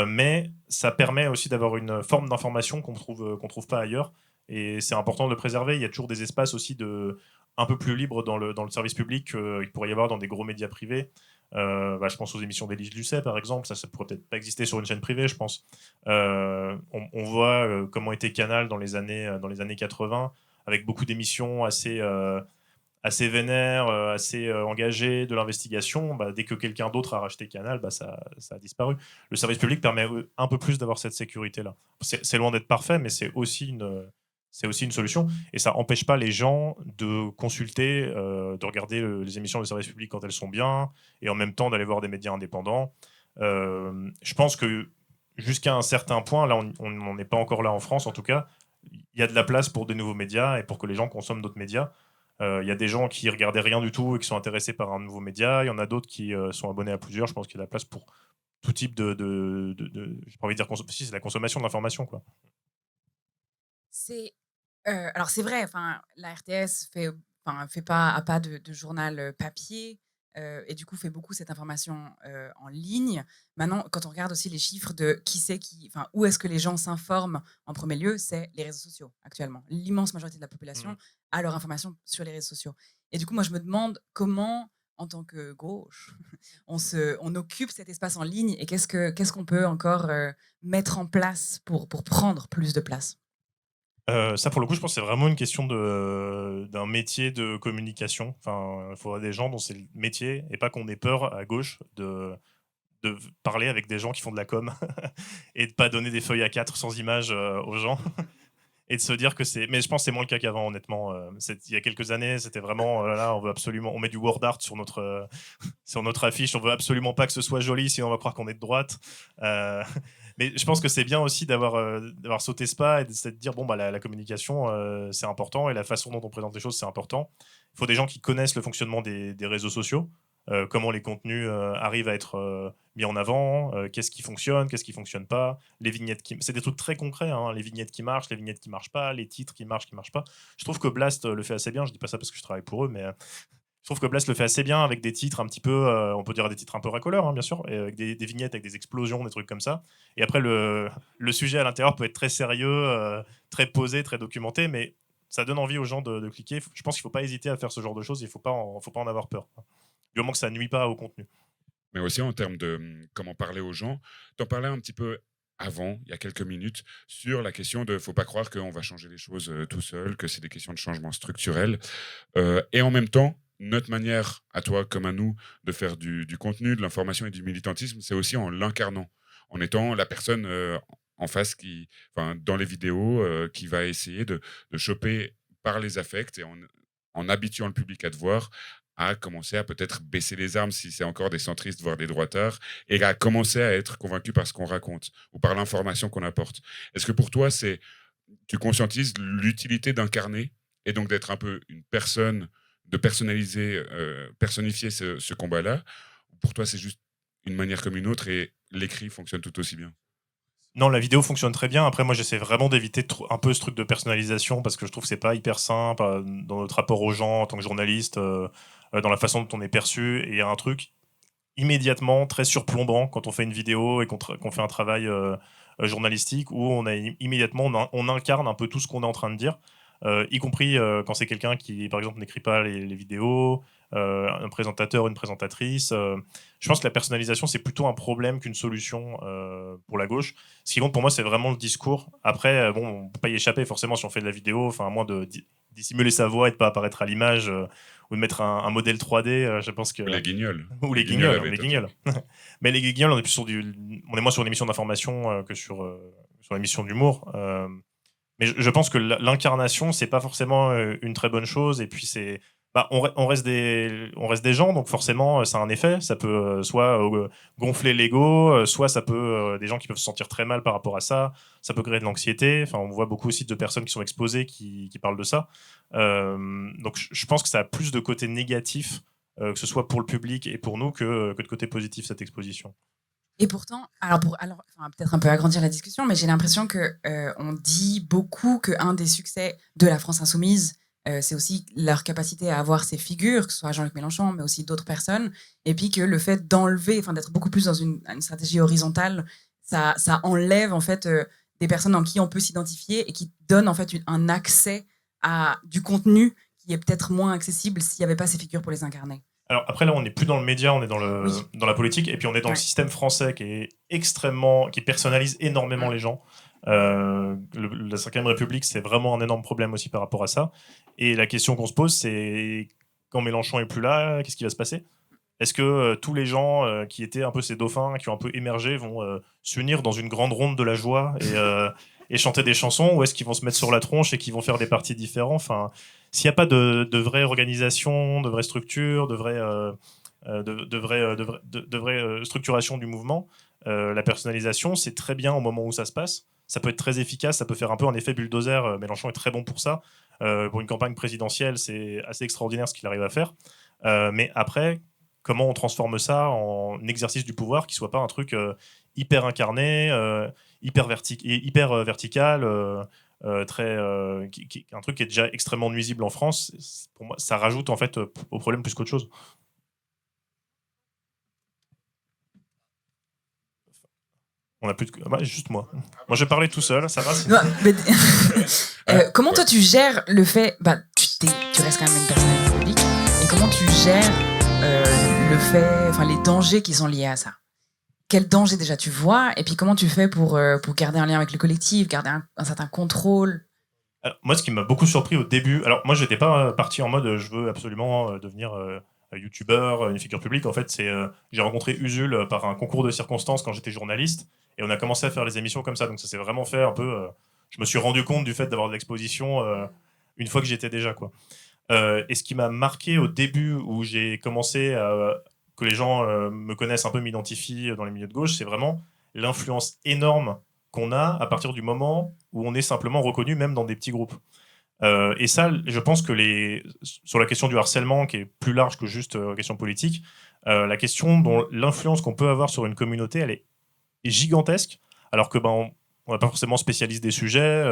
Mais ça permet aussi d'avoir une forme d'information qu'on trouve pas ailleurs. Et c'est important de le préserver. Il y a toujours des espaces aussi un peu plus libres dans le service public qu'il pourrait y avoir dans des gros médias privés. Je pense aux émissions d'Élise Lucet, par exemple. Ça pourrait peut-être pas exister sur une chaîne privée, je pense. On voit comment était Canal dans les années 80, avec beaucoup d'émissions assez vénères, assez engagées, de l'investigation. Dès que quelqu'un d'autre a racheté Canal, ça a disparu. Le service public permet un peu plus d'avoir cette sécurité-là. C'est loin d'être parfait, mais c'est aussi une solution. Et ça n'empêche pas les gens de consulter, de regarder les émissions de service public quand elles sont bien, et en même temps d'aller voir des médias indépendants. Je pense que jusqu'à un certain point, là on n'en est pas encore là en France en tout cas, il y a de la place pour des nouveaux médias et pour que les gens consomment d'autres médias. Il y a des gens qui regardaient rien du tout et qui sont intéressés par un nouveau média. Il y en a d'autres qui sont abonnés à plusieurs. Je pense qu'il y a de la place pour tout type j'ai pas envie de dire si, c'est la consommation de l'information, quoi. C'est alors c'est vrai, enfin la RTS fait pas à pas de journal papier et du coup fait beaucoup cette information en ligne. Maintenant, quand on regarde aussi les chiffres de enfin où est-ce que les gens s'informent en premier lieu, c'est les réseaux sociaux actuellement. L'immense majorité de la population a leur information sur les réseaux sociaux. Et du coup, moi je me demande comment, en tant que gauche, on occupe cet espace en ligne et qu'est-ce qu'on peut encore mettre en place pour prendre plus de place. Ça, pour le coup, je pense que c'est vraiment une question d'un métier de communication. Enfin, il faudrait des gens dont c'est le métier et pas qu'on ait peur à gauche de parler avec des gens qui font de la com et de pas donner des feuilles A4 sans images aux gens et de se dire que c'est. Mais je pense que c'est moins le cas qu'avant, honnêtement. Il y a quelques années, c'était vraiment là, on veut absolument, on met du word art sur notre affiche, on veut absolument pas que ce soit joli, sinon on va croire qu'on est de droite. Mais je pense que c'est bien aussi d'avoir sauté ce pas et de se dire bon la communication c'est important et la façon dont on présente les choses c'est important. Il faut des gens qui connaissent le fonctionnement des réseaux sociaux, comment les contenus arrivent à être mis en avant, qu'est-ce qui fonctionne pas, les vignettes c'est des trucs très concrets, hein, les vignettes qui marchent, les vignettes qui marchent pas, les titres qui marchent pas. Je trouve que Blast le fait assez bien. Je dis pas ça parce que je travaille pour eux, mais je trouve que Blast le fait assez bien avec des titres un petit peu, on peut dire des titres un peu racoleurs, hein, bien sûr, et avec des vignettes, avec des explosions, des trucs comme ça. Et après, le sujet à l'intérieur peut être très sérieux, très posé, très documenté, mais ça donne envie aux gens de cliquer. Je pense qu'il ne faut pas hésiter à faire ce genre de choses, il ne faut pas en avoir peur. Du moment que ça ne nuit pas au contenu. Mais aussi en termes de comment parler aux gens, t'en parlais un petit peu avant, il y a quelques minutes, sur la question de faut pas croire qu'on va changer les choses tout seul, que c'est des questions de changement structurel. Et en même temps, notre manière, à toi comme à nous, de faire du contenu, de l'information et du militantisme, c'est aussi en l'incarnant, en étant la personne en face dans les vidéos, qui va essayer de choper par les affects et en habituant le public à te voir, à commencer à peut-être baisser les armes si c'est encore des centristes, voire des droitards, et à commencer à être convaincu par ce qu'on raconte ou par l'information qu'on apporte. Est-ce que pour toi, tu conscientises l'utilité d'incarner et donc d'être un peu une personne, de personnaliser, personnifier ce combat-là, ou pour toi, c'est juste une manière comme une autre et l'écrit fonctionne tout aussi bien? Non, la vidéo fonctionne très bien. Après, moi, j'essaie vraiment d'éviter un peu ce truc de personnalisation parce que je trouve que c'est pas hyper simple dans notre rapport aux gens en tant que journaliste, dans la façon dont on est perçu. Et il y a un truc immédiatement très surplombant quand on fait une vidéo et qu'on fait un travail journalistique où immédiatement on incarne un peu tout ce qu'on est en train de dire, y compris quand c'est quelqu'un qui, par exemple, n'écrit pas les vidéos, un présentateur, une présentatrice. Je pense que la personnalisation, c'est plutôt un problème qu'une solution pour la gauche. Ce qui compte pour moi, c'est vraiment le discours. Après, on ne peut pas y échapper forcément si on fait de la vidéo, à moins de dissimuler sa voix et de ne pas apparaître à l'image ou de mettre un modèle 3D. Je pense que... Ou les guignols. Ou les guignols. Mais les guignols, on est moins sur une émission d'information que sur une émission d'humour. Mais je pense que l'incarnation, c'est pas forcément une très bonne chose. Et puis on reste des gens, donc forcément, ça a un effet. Ça peut soit gonfler l'ego, soit ça peut des gens qui peuvent se sentir très mal par rapport à ça. Ça peut créer de l'anxiété. On voit beaucoup aussi de personnes qui sont exposées qui parlent de ça. Donc je pense que ça a plus de côté négatif, que ce soit pour le public et pour nous, que de côté positif, cette exposition. Et pourtant, enfin, peut-être un peu agrandir la discussion, mais j'ai l'impression que on dit beaucoup qu'un des succès de la France insoumise, c'est aussi leur capacité à avoir ces figures, que ce soit Jean-Luc Mélenchon, mais aussi d'autres personnes, et puis que le fait d'enlever, enfin d'être beaucoup plus dans une stratégie horizontale, ça enlève en fait des personnes en qui on peut s'identifier et qui donne en fait un accès à du contenu qui est peut-être moins accessible s'il n'y avait pas ces figures pour les incarner. Alors après là, on n'est plus dans le média, on est Oui. dans la politique, et puis on est dans le système français qui personnalise énormément les gens. La Ve République, c'est vraiment un énorme problème aussi par rapport à ça. Et la question qu'on se pose, c'est quand Mélenchon est plus là, qu'est-ce qui va se passer ? Est-ce que tous les gens qui étaient un peu ces dauphins, qui ont un peu émergé, vont s'unir dans une grande ronde de la joie et chanter des chansons, ou est-ce qu'ils vont se mettre sur la tronche et qu'ils vont faire des partis différents ? Enfin, s'il n'y a pas de vraie organisation, de vraie structure, de vraie structuration du mouvement, la personnalisation, c'est très bien au moment où ça se passe. Ça peut être très efficace, ça peut faire un peu un effet bulldozer. Mélenchon est très bon pour ça. Pour une campagne présidentielle, c'est assez extraordinaire ce qu'il arrive à faire. Mais après, comment on transforme ça en exercice du pouvoir qui soit pas un truc hyper incarné, hyper vertical, un truc qui est déjà extrêmement nuisible en France. Pour moi, ça rajoute en fait au problème plus qu'autre chose. On a plus de... bah, juste moi. Moi, je parlais tout seul, ça va. Comment toi tu gères le fait, tu restes quand même une personnalité publique, et comment tu gères le fait, enfin les dangers qui sont liés à ça? Quel danger déjà tu vois, et puis comment tu fais pour garder un lien avec le collectif, garder un certain contrôle? Alors, moi, ce qui m'a beaucoup surpris au début, alors moi, j'étais pas parti en mode je veux absolument devenir youtubeur, une figure publique. En fait, j'ai rencontré Usul par un concours de circonstances quand j'étais journaliste, et on a commencé à faire les émissions comme ça. Donc ça s'est vraiment fait un peu. Je me suis rendu compte du fait d'avoir de l'exposition une fois que j'y étais déjà, quoi. Et ce qui m'a marqué au début, où j'ai commencé que les gens me connaissent un peu, m'identifient dans les milieux de gauche, c'est vraiment l'influence énorme qu'on a à partir du moment où on est simplement reconnu, même dans des petits groupes. Et ça, je pense que sur la question du harcèlement, qui est plus large que juste question politique, la question dont l'influence qu'on peut avoir sur une communauté, elle est gigantesque, alors que on n'est pas forcément spécialiste des sujets,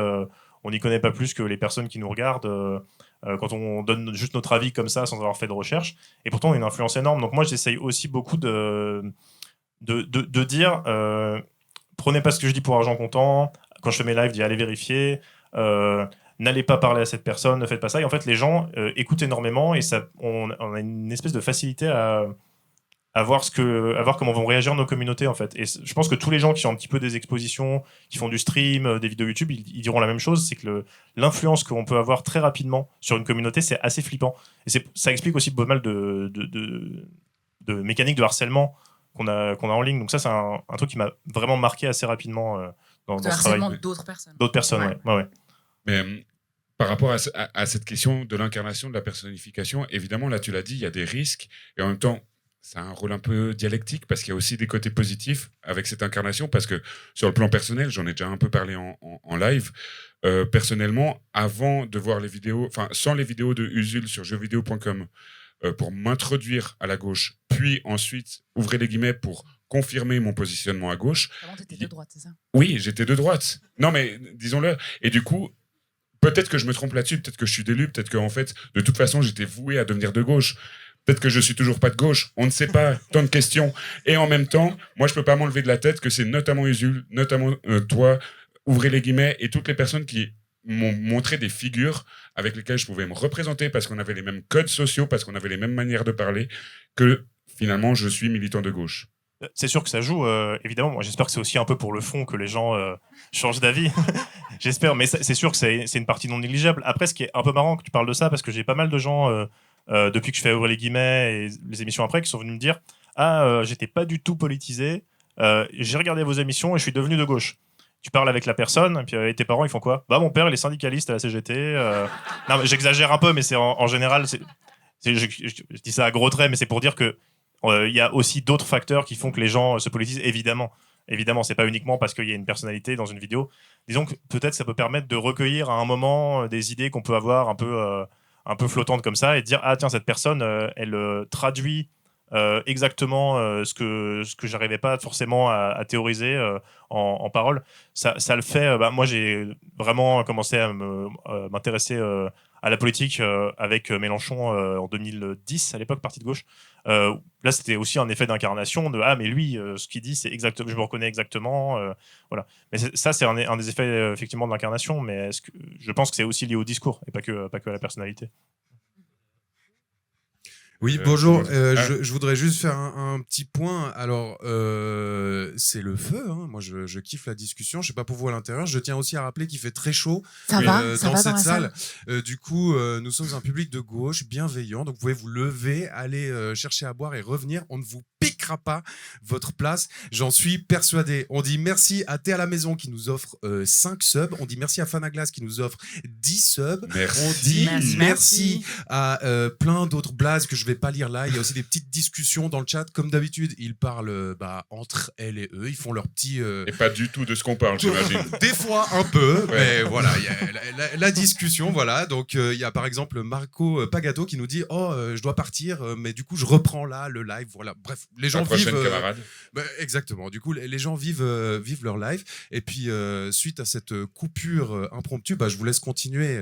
on n'y connaît pas plus que les personnes qui nous regardent quand on donne juste notre avis comme ça sans avoir fait de recherche, et pourtant on a une influence énorme. Donc moi j'essaye aussi beaucoup de dire prenez pas ce que je dis pour argent comptant, quand je fais mes lives, dis allez vérifier, n'allez pas parler à cette personne, ne faites pas ça. Et en fait les gens écoutent énormément, et on a une espèce de facilité à voir comment vont réagir nos communautés, en fait. Et je pense que tous les gens qui ont un petit peu des expositions, qui font du stream, des vidéos YouTube, ils diront la même chose, c'est que l'influence qu'on peut avoir très rapidement sur une communauté, c'est assez flippant. Et ça explique aussi pas mal de mécaniques de harcèlement qu'on a en ligne. Donc ça, c'est un truc qui m'a vraiment marqué assez rapidement dans ce travail. D'autres personnes. D'autres personnes, ouais. Mais par rapport à cette question de l'incarnation, de la personnification, évidemment, là, tu l'as dit, il y a des risques, et en même temps, c'est un rôle un peu dialectique, parce qu'il y a aussi des côtés positifs avec cette incarnation, parce que sur le plan personnel, j'en ai déjà un peu parlé en live, personnellement, avant de voir les vidéos, enfin sans les vidéos de Usul sur jeuxvideo.com, pour m'introduire à la gauche, puis ensuite, ouvrez les guillemets, pour confirmer mon positionnement à gauche. Avant, t'étais de droite, c'est ça? Oui, j'étais de droite. Non, mais disons-le. Et du coup, peut-être que je me trompe là-dessus, peut-être que je suis d'élu, peut-être qu'en fait, de toute façon, j'étais voué à devenir de gauche. Peut-être que je suis toujours pas de gauche, on ne sait pas, tant de questions. Et en même temps, moi, je peux pas m'enlever de la tête que c'est notamment Usul, notamment toi, ouvrez les guillemets, et toutes les personnes qui m'ont montré des figures avec lesquelles je pouvais me représenter parce qu'on avait les mêmes codes sociaux, parce qu'on avait les mêmes manières de parler, que finalement, je suis militant de gauche. C'est sûr que ça joue, évidemment. Moi, j'espère que c'est aussi un peu pour le fond que les gens changent d'avis. J'espère, mais c'est sûr que c'est une partie non négligeable. Après, ce qui est un peu marrant que tu parles de ça, parce que j'ai pas mal de gens... depuis que je fais ouvrir les guillemets et les émissions après, qui sont venus me dire j'étais pas du tout politisé, j'ai regardé vos émissions et je suis devenu de gauche. Tu parles avec la personne, et puis et tes parents ils font quoi? Bah mon père il est syndicaliste à la CGT. Non, j'exagère un peu, mais c'est en général, je dis ça à gros traits, mais c'est pour dire que il y a aussi d'autres facteurs qui font que les gens se politisent, évidemment. Évidemment, c'est pas uniquement parce qu'il y a une personnalité dans une vidéo. Disons que peut-être ça peut permettre de recueillir à un moment des idées qu'on peut avoir un peu flottantes comme ça, et de dire ah tiens, cette personne elle traduit exactement ce que j'arrivais pas forcément à théoriser en parole. Ça le fait. Moi, j'ai vraiment commencé à m'intéresser à la politique avec Mélenchon en 2010, à l'époque, parti de gauche. Là, c'était aussi un effet d'incarnation de mais lui, ce qu'il dit, c'est exactement, je me reconnais exactement. Voilà. Mais ça, c'est un des effets effectivement de l'incarnation. Mais je pense que c'est aussi lié au discours et pas que à la personnalité. Oui, bonjour. Ah. Je voudrais juste faire un petit point. Alors, c'est le feu. Hein. Moi, je kiffe la discussion. Je sais pas pour vous à l'intérieur. Je tiens aussi à rappeler qu'il fait très chaud Ça va, ça dans va cette dans la salle. salle. Du coup, nous sommes un public de gauche bienveillant. Donc, vous pouvez vous lever, aller chercher à boire et revenir. On ne vous piquera pas votre place. J'en suis persuadé. On dit merci à Thé à la maison qui nous offre 5 subs. On dit merci à Fanaglass qui nous offre 10 subs. Merci. On dit Merci. merci à plein d'autres blazes que je vais pas lire là. Il y a aussi des petites discussions dans le chat. Comme d'habitude, ils parlent entre elles et eux. Ils font leur petit... Et pas du tout de ce qu'on parle, j'imagine. Des fois un peu, Ouais. mais voilà, il y a la discussion, voilà. Donc il y a par exemple Marco Pagato qui nous dit je dois partir, mais du coup je reprends là le live, voilà. Bref, les gens La prochaine vivent. camarade. Exactement. Du coup, les gens vivent leur live. Et puis suite à cette coupure impromptue, je vous laisse continuer.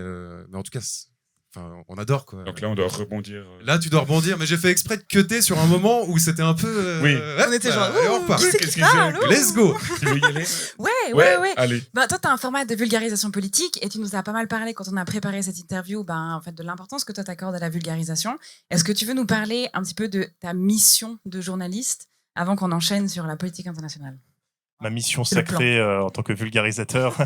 Mais en tout cas, on adore quoi. Donc là, on doit rebondir. Là, tu dois rebondir, mais j'ai fait exprès de cutter sur un moment où c'était un peu. Oui. On était genre, et on repart. qui c'est qui parle, Let's go. Tu veux y aller? Ouais. Allez. Toi, tu as un format de vulgarisation politique et tu nous as pas mal parlé quand on a préparé cette interview en fait, de l'importance que toi t'accordes à la vulgarisation. Est-ce que tu veux nous parler un petit peu de ta mission de journaliste avant qu'on enchaîne sur la politique internationale? Ma mission C'est le sacrée en tant que vulgarisateur.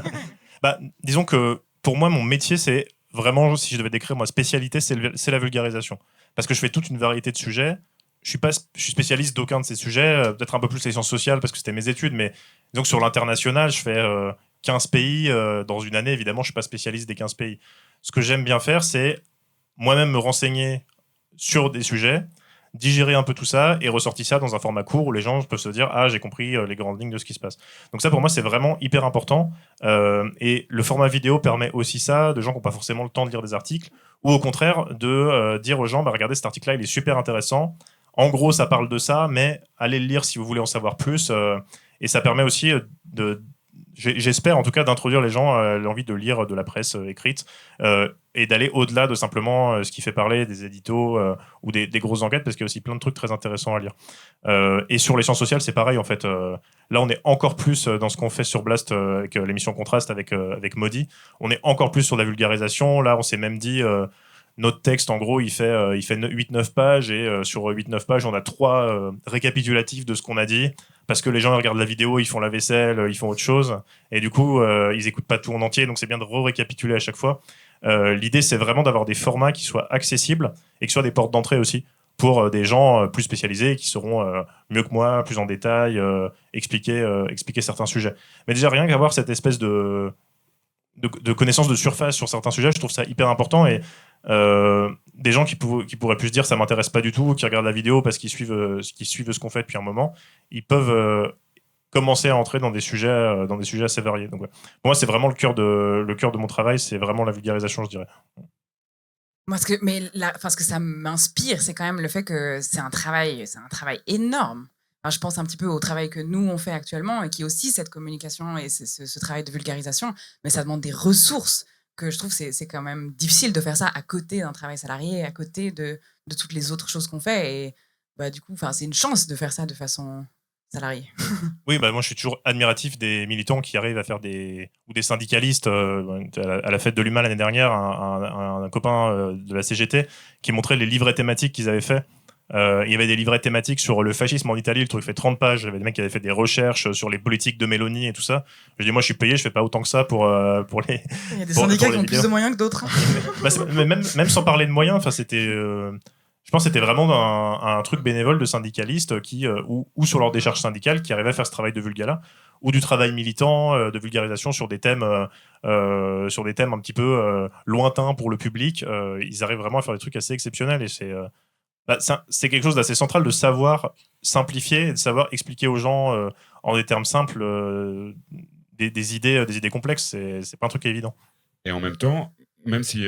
Disons que pour moi, mon métier, c'est vraiment, si je devais décrire ma spécialité, c'est la vulgarisation. Parce que je fais toute une variété de sujets. Je suis spécialiste d'aucun de ces sujets, peut-être un peu plus les sciences sociales parce que c'était mes études, mais disons que sur l'international, je fais 15 pays dans une année. Évidemment, je ne suis pas spécialiste des 15 pays. Ce que j'aime bien faire, c'est moi-même me renseigner sur des sujets, digérer un peu tout ça et ressortir ça dans un format court où les gens peuvent se dire j'ai compris les grandes lignes de ce qui se passe. Donc ça pour moi c'est vraiment hyper important et le format vidéo permet aussi ça de gens qui n'ont pas forcément le temps de lire des articles ou au contraire de dire aux gens regardez cet article là il est super intéressant, en gros ça parle de ça mais allez le lire si vous voulez en savoir plus et ça permet aussi j'espère en tout cas d'introduire les gens à l'envie de lire de la presse écrite et d'aller au-delà de simplement ce qui fait parler des éditos ou des grosses enquêtes parce qu'il y a aussi plein de trucs très intéressants à lire. Et sur les sciences sociales, c'est pareil en fait. Là, on est encore plus dans ce qu'on fait sur Blast avec l'émission Contraste avec Modi. On est encore plus sur la vulgarisation. Là, on s'est même dit notre texte, en gros, il fait 8-9 pages et sur 8-9 pages, on a 3 récapitulatifs de ce qu'on a dit parce que les gens regardent la vidéo, ils font la vaisselle, ils font autre chose et du coup, ils écoutent pas tout en entier. Donc, c'est bien de récapituler à chaque fois. L'idée, c'est vraiment d'avoir des formats qui soient accessibles et qui soient des portes d'entrée aussi pour des gens plus spécialisés qui seront mieux que moi, plus en détail, expliquer certains sujets. Mais déjà, rien qu'avoir cette espèce de connaissance de surface sur certains sujets, je trouve ça hyper important. Et des gens qui pourraient plus se dire ça m'intéresse pas du tout, qui regardent la vidéo parce qu'ils suivent ce qu'on fait depuis un moment, ils peuvent commencer à entrer dans des sujets assez variés. Donc, ouais. Pour moi, c'est vraiment le cœur de mon travail, c'est vraiment la vulgarisation, je dirais. Moi, ce que ça m'inspire, c'est quand même le fait que c'est un travail énorme. Enfin, je pense un petit peu au travail que nous, on fait actuellement et qui est aussi cette communication et ce travail de vulgarisation, mais ça demande des ressources que je trouve c'est quand même difficile de faire ça à côté d'un travail salarié, à côté de toutes les autres choses qu'on fait. Et du coup, c'est une chance de faire ça de façon salariée. Oui, moi je suis toujours admiratif des militants qui arrivent à faire ou des syndicalistes. À la fête de l'UMA l'année dernière, un copain de la CGT qui montrait les livrets thématiques qu'ils avaient fait. Il y avait des livrets thématiques sur le fascisme en Italie, le truc fait 30 pages. Il y avait des mecs qui avaient fait des recherches sur les politiques de Meloni et tout ça. Je dis, moi je suis payé, je fais pas autant que ça pour les. Il y a des syndicats qui ont plus de moyens que d'autres. Même sans parler de moyens, c'était. Je pense que c'était vraiment un truc bénévole de syndicalistes ou sur leur décharge syndicale qui arrivaient à faire ce travail de vulgala ou du travail militant, de vulgarisation sur des thèmes un petit peu lointains pour le public. Ils arrivent vraiment à faire des trucs assez exceptionnels et c'est quelque chose d'assez central de savoir simplifier et de savoir expliquer aux gens en des termes simples des idées complexes. C'est pas un truc évident. Et en même temps, même si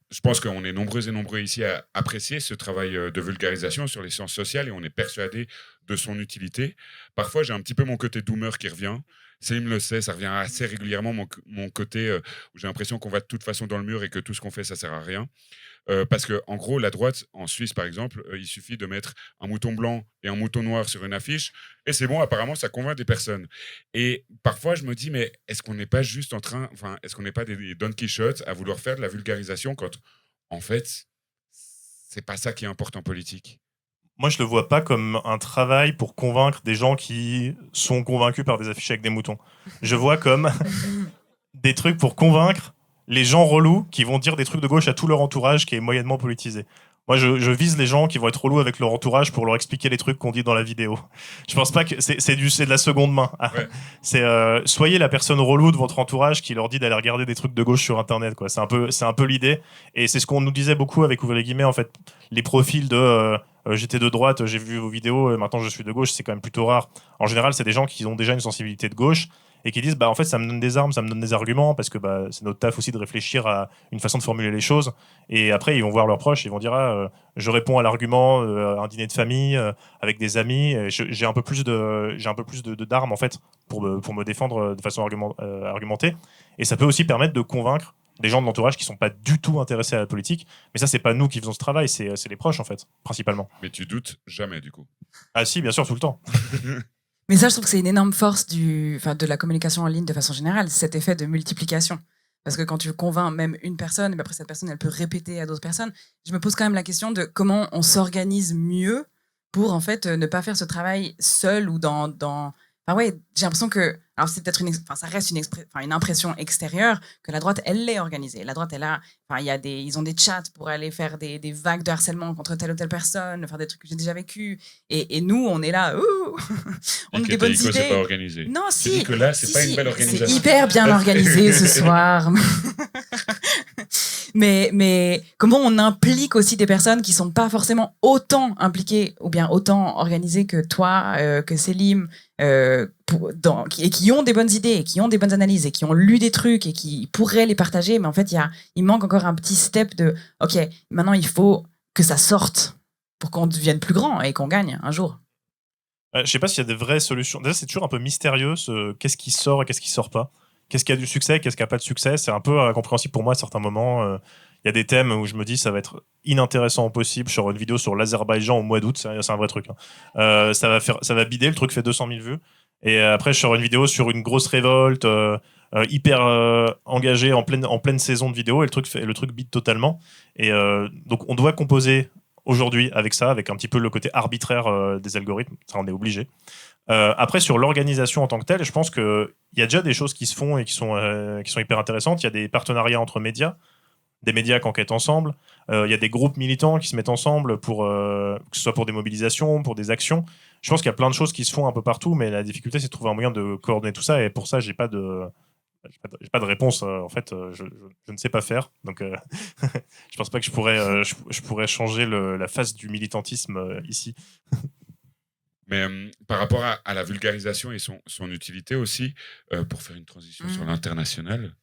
je pense qu'on est nombreux et nombreux ici à apprécier ce travail de vulgarisation sur les sciences sociales et on est persuadé de son utilité. Parfois, j'ai un petit peu mon côté doomer qui revient. Céline le sait, ça revient assez régulièrement, mon côté où j'ai l'impression qu'on va de toute façon dans le mur et que tout ce qu'on fait, ça sert à rien. Parce que, en gros, la droite, en Suisse, par exemple, il suffit de mettre un mouton blanc et un mouton noir sur une affiche, et c'est bon, apparemment, ça convainc des personnes. Et parfois, je me dis, mais est-ce qu'on n'est pas juste est-ce qu'on n'est pas des Don Quichotte à vouloir faire de la vulgarisation quand, en fait, c'est pas ça qui importe en politique? Moi, je le vois pas comme un travail pour convaincre des gens qui sont convaincus par des affiches avec des moutons. Je vois comme des trucs pour convaincre les gens relous qui vont dire des trucs de gauche à tout leur entourage qui est moyennement politisé. Moi, je vise les gens qui vont être relous avec leur entourage pour leur expliquer les trucs qu'on dit dans la vidéo. Je pense pas que c'est de la seconde main. Ouais. C'est soyez la personne relou de votre entourage qui leur dit d'aller regarder des trucs de gauche sur Internet, quoi. C'est un peu l'idée. Et c'est ce qu'on nous disait beaucoup avec Ouvrir les guillemets, en fait. Les profils de j'étais de droite, j'ai vu vos vidéos, maintenant je suis de gauche, c'est quand même plutôt rare. En général, c'est des gens qui ont déjà une sensibilité de gauche et qui disent bah en fait ça me donne des armes, ça me donne des arguments parce que bah, c'est notre taf aussi de réfléchir à une façon de formuler les choses et après ils vont voir leurs proches, ils vont dire je réponds à l'argument à un dîner de famille avec des amis, et j'ai un peu plus d'armes en fait pour me défendre de façon argumentée et ça peut aussi permettre de convaincre des gens de l'entourage qui sont pas du tout intéressés à la politique, mais ça c'est pas nous qui faisons ce travail, c'est les proches en fait principalement. Mais tu doutes jamais, du coup. Ah si, bien sûr, tout le temps. Mais ça, je trouve que c'est une énorme force de la communication en ligne de façon générale, cet effet de multiplication. Parce que quand tu convaincs même une personne, et ben après cette personne, elle peut répéter à d'autres personnes. Je me pose quand même la question de comment on s'organise mieux pour en fait ne pas faire ce travail seul ou dans... Enfin ouais, j'ai l'impression que... Alors c'est peut-être ça reste une impression extérieure que la droite, elle l'est organisée. La droite, elle a... Enfin, ils ont des chats pour aller faire des vagues de harcèlement contre telle ou telle personne, faire des trucs que j'ai déjà vécu. Et nous, on est là, on a des bonnes idées. C'est pas organisé. Non, Tu si. dis que là, c'est pas une belle organisation. C'est hyper bien organisé ce soir. mais comment on implique aussi des personnes qui sont pas forcément autant impliquées ou bien autant organisées que toi, que Célim, et qui ont des bonnes idées, et qui ont des bonnes analyses, et qui ont lu des trucs, et qui pourraient les partager. Mais en fait, il manque encore un petit step de « Ok, maintenant, il faut que ça sorte pour qu'on devienne plus grand et qu'on gagne un jour. » Je sais pas s'il y a des vraies solutions. Déjà, c'est toujours un peu mystérieux, qu'est-ce qui sort et qu'est-ce qui sort pas. Qu'est-ce qui a du succès, qu'est-ce qui a pas de succès. C'est un peu incompréhensible pour moi à certains moments. Il y a des thèmes où je me dis ça va être inintéressant au possible. Sur une vidéo sur l'Azerbaïdjan au mois d'août, c'est un vrai truc. Hein. Ça va bider, le truc fait 200 000 vues. Et après, je sors une vidéo sur une grosse révolte, hyper engagée en pleine saison de vidéo, et le truc bide totalement. Et donc, on doit composer aujourd'hui avec ça, avec un petit peu le côté arbitraire des algorithmes. Ça, on est obligé. Après, sur l'organisation en tant que telle, je pense qu'il y a déjà des choses qui se font et qui sont hyper intéressantes. Il y a des partenariats entre médias, des médias qui enquêtent ensemble. Il y a des groupes militants qui se mettent ensemble que ce soit pour des mobilisations, pour des actions. Je pense qu'il y a plein de choses qui se font un peu partout, mais la difficulté, c'est de trouver un moyen de coordonner tout ça. Et pour ça, j'ai pas de réponse. En fait, je ne sais pas faire. Donc, je pense pas que je pourrais changer la face du militantisme ici. Mais par rapport à la vulgarisation et son utilité aussi, pour faire une transition sur l'international.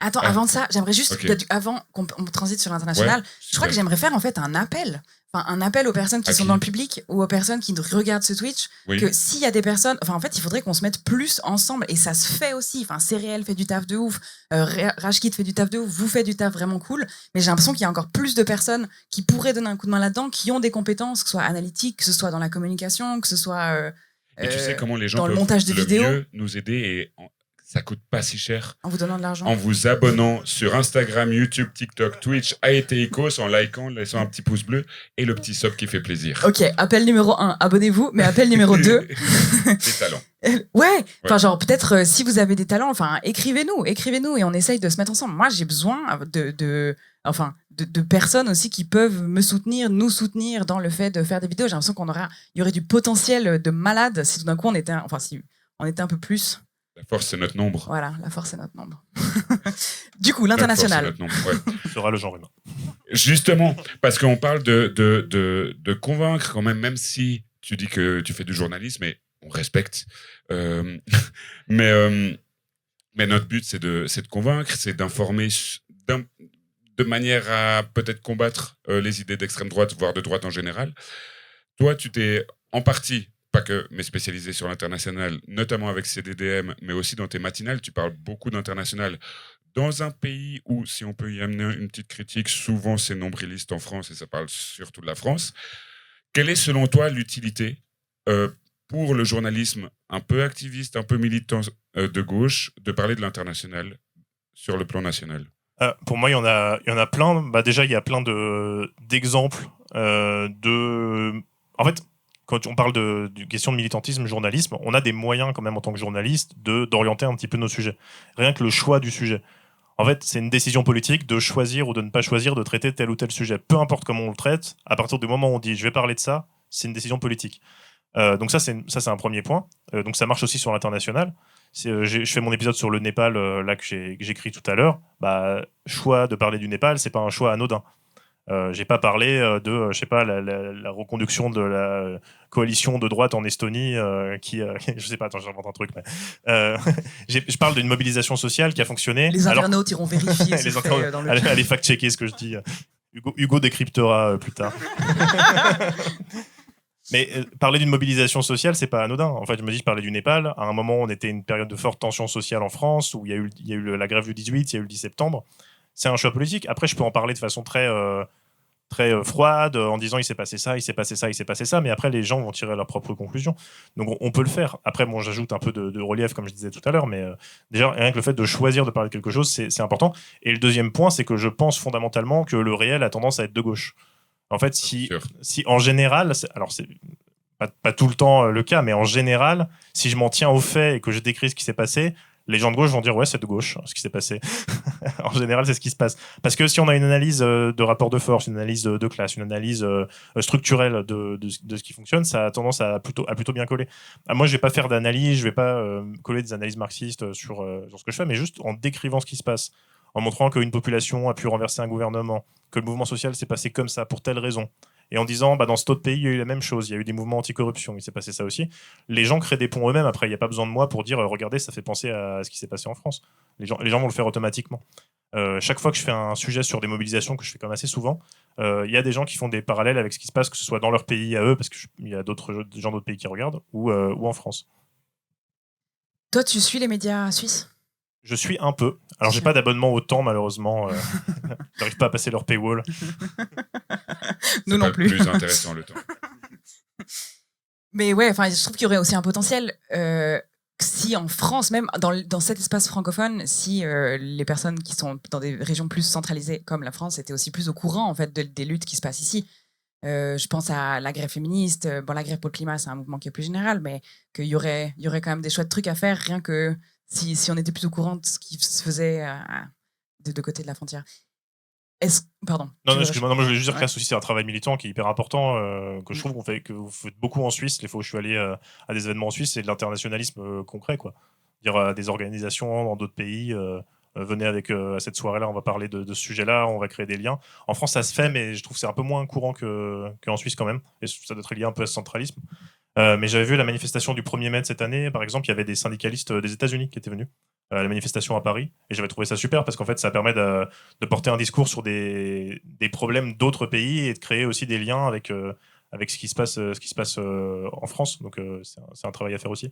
Attends, avant de ça, j'aimerais juste, Okay. Avant qu'on transite sur l'international, je crois que j'aimerais faire en fait un appel aux personnes qui sont dans le public ou aux personnes qui regardent ce Twitch, que s'il y a des personnes, en fait, il faudrait qu'on se mette plus ensemble, et ça se fait aussi. Céréal fait du taf de ouf, Rashkid fait du taf de ouf, vous faites du taf vraiment cool, mais j'ai l'impression qu'il y a encore plus de personnes qui pourraient donner un coup de main là-dedans, qui ont des compétences, que ce soit analytiques, que ce soit dans la communication, que ce soit et tu sais comment les gens dans peuvent le montage de vidéos, mieux nous aider et ça coûte pas si cher. En vous donnant de l'argent. En vous abonnant sur Instagram, YouTube, TikTok, Twitch, AETICOS, en likant, laissant un petit pouce bleu et le petit sub qui fait plaisir. Ok, appel numéro 1, abonnez-vous, mais appel numéro 2... Des talents. Ouais, genre peut-être si vous avez des talents, écrivez-nous et on essaye de se mettre ensemble. Moi, j'ai besoin de personnes aussi qui peuvent nous soutenir dans le fait de faire des vidéos. J'ai l'impression il y aurait du potentiel de malade si tout d'un coup on était un peu plus. La force, c'est notre nombre. Voilà, la force, c'est notre nombre. Du coup, l'international. Ce sera le genre humain. Justement, parce qu'on parle de convaincre quand même si tu dis que tu fais du journalisme, et on respecte. Mais notre but, c'est de convaincre, c'est d'informer de manière à peut-être combattre les idées d'extrême droite, voire de droite en général. Toi, tu t'es en partie, pas que, mais spécialisé sur l'international, notamment avec CDDM, mais aussi dans tes matinales, tu parles beaucoup d'international. Dans un pays où, si on peut y amener une petite critique, souvent c'est nombriliste en France, et ça parle surtout de la France, quelle est selon toi l'utilité pour le journalisme un peu activiste, un peu militant de gauche, de parler de l'international sur le plan national? Pour moi, il y en a plein. Bah, déjà, il y a plein d'exemples En fait, quand on parle de question de militantisme, journalisme, on a des moyens quand même en tant que journaliste d'orienter un petit peu nos sujets. Rien que le choix du sujet. En fait, c'est une décision politique de choisir ou de ne pas choisir de traiter tel ou tel sujet. Peu importe comment on le traite, à partir du moment où on dit je vais parler de ça, c'est une décision politique. Donc ça, c'est un premier point. Donc ça marche aussi sur l'international. Je fais mon épisode sur le Népal là que j'écris tout à l'heure. Bah, choix de parler du Népal, c'est pas un choix anodin. J'ai pas parlé de, je sais pas, la reconduction de la coalition de droite en Estonie, je sais pas, attends, j'invente un truc, mais je parle d'une mobilisation sociale qui a fonctionné. Les internautes iront vérifier ce les fait internautes, dans le allez fact-checker ce que je dis. Hugo décryptera plus tard. Mais parler d'une mobilisation sociale, c'est pas anodin. En fait, je me dis, je parlais du Népal. À un moment, on était une période de forte tension sociale en France, où il y a eu la grève du 18, il y a eu le 10 septembre. C'est un choix politique. Après, je peux en parler de façon très froide, en disant il s'est passé ça, il s'est passé ça, il s'est passé ça, mais après les gens vont tirer leurs propres conclusions. Donc on peut le faire. Après, bon, j'ajoute un peu de relief, comme je disais tout à l'heure, mais déjà, rien que le fait de choisir de parler de quelque chose, c'est important. Et le deuxième point, c'est que je pense fondamentalement que le réel a tendance à être de gauche. En fait, si en général, alors c'est pas tout le temps le cas, mais en général, si je m'en tiens aux faits et que je décris ce qui s'est passé, les gens de gauche vont dire ouais, c'est de gauche ce qui s'est passé. En général, c'est ce qui se passe. Parce que si on a une analyse de rapport de force, une analyse de classe, une analyse structurelle de ce qui fonctionne, ça a tendance à plutôt bien coller. Moi, je vais pas faire d'analyse, je vais pas coller des analyses marxistes sur ce que je fais, mais juste en décrivant ce qui se passe, en montrant qu'une population a pu renverser un gouvernement, que le mouvement social s'est passé comme ça pour telle raison. Et en disant, bah, dans cet autre pays, il y a eu la même chose, il y a eu des mouvements anticorruption, il s'est passé ça aussi. Les gens créent des ponts eux-mêmes, après, il n'y a pas besoin de moi pour dire, regardez, ça fait penser à ce qui s'est passé en France. Les gens vont le faire automatiquement. Chaque fois que je fais un sujet sur des mobilisations, que je fais quand même assez souvent, il y a des gens qui font des parallèles avec ce qui se passe, que ce soit dans leur pays à eux, parce qu'il y a d'autres gens d'autres pays qui regardent, ou en France. Toi, tu suis les médias suisses ? Je suis un peu. Alors, j'ai pas d'abonnement au temps, malheureusement. J'arrive pas à passer leur paywall. Nous non plus. C'est plus intéressant le temps. Mais ouais, enfin, je trouve qu'il y aurait aussi un potentiel si en France, même dans cet espace francophone, si les personnes qui sont dans des régions plus centralisées comme la France étaient aussi plus au courant en fait des luttes qui se passent ici. Je pense à la grève féministe. Bon, la grève pour le climat, c'est un mouvement qui est plus général, mais qu'il y aurait quand même des chouettes trucs à faire, rien que si on était plus au courant de ce qui se faisait des deux côtés de la frontière. Pardon. Non, excuse-moi, je voulais juste dire que là aussi, c'est un travail militant qui est hyper important, que je trouve que vous faites beaucoup en Suisse. Les fois où je suis allé à des événements en Suisse, c'est de l'internationalisme concret, quoi. Dire à des organisations dans d'autres pays, venez avec à cette soirée-là, on va parler de ce sujet-là, on va créer des liens. En France, ça se fait, mais je trouve que c'est un peu moins courant qu'en Suisse quand même. Et ça doit être lié un peu à ce centralisme. Mais j'avais vu la manifestation du 1er mai de cette année, par exemple, il y avait des syndicalistes des États-Unis qui étaient venus à la manifestation à Paris, et j'avais trouvé ça super parce qu'en fait ça permet de porter un discours sur des problèmes d'autres pays et de créer aussi des liens avec ce qui se passe en France. Donc c'est un travail à faire aussi.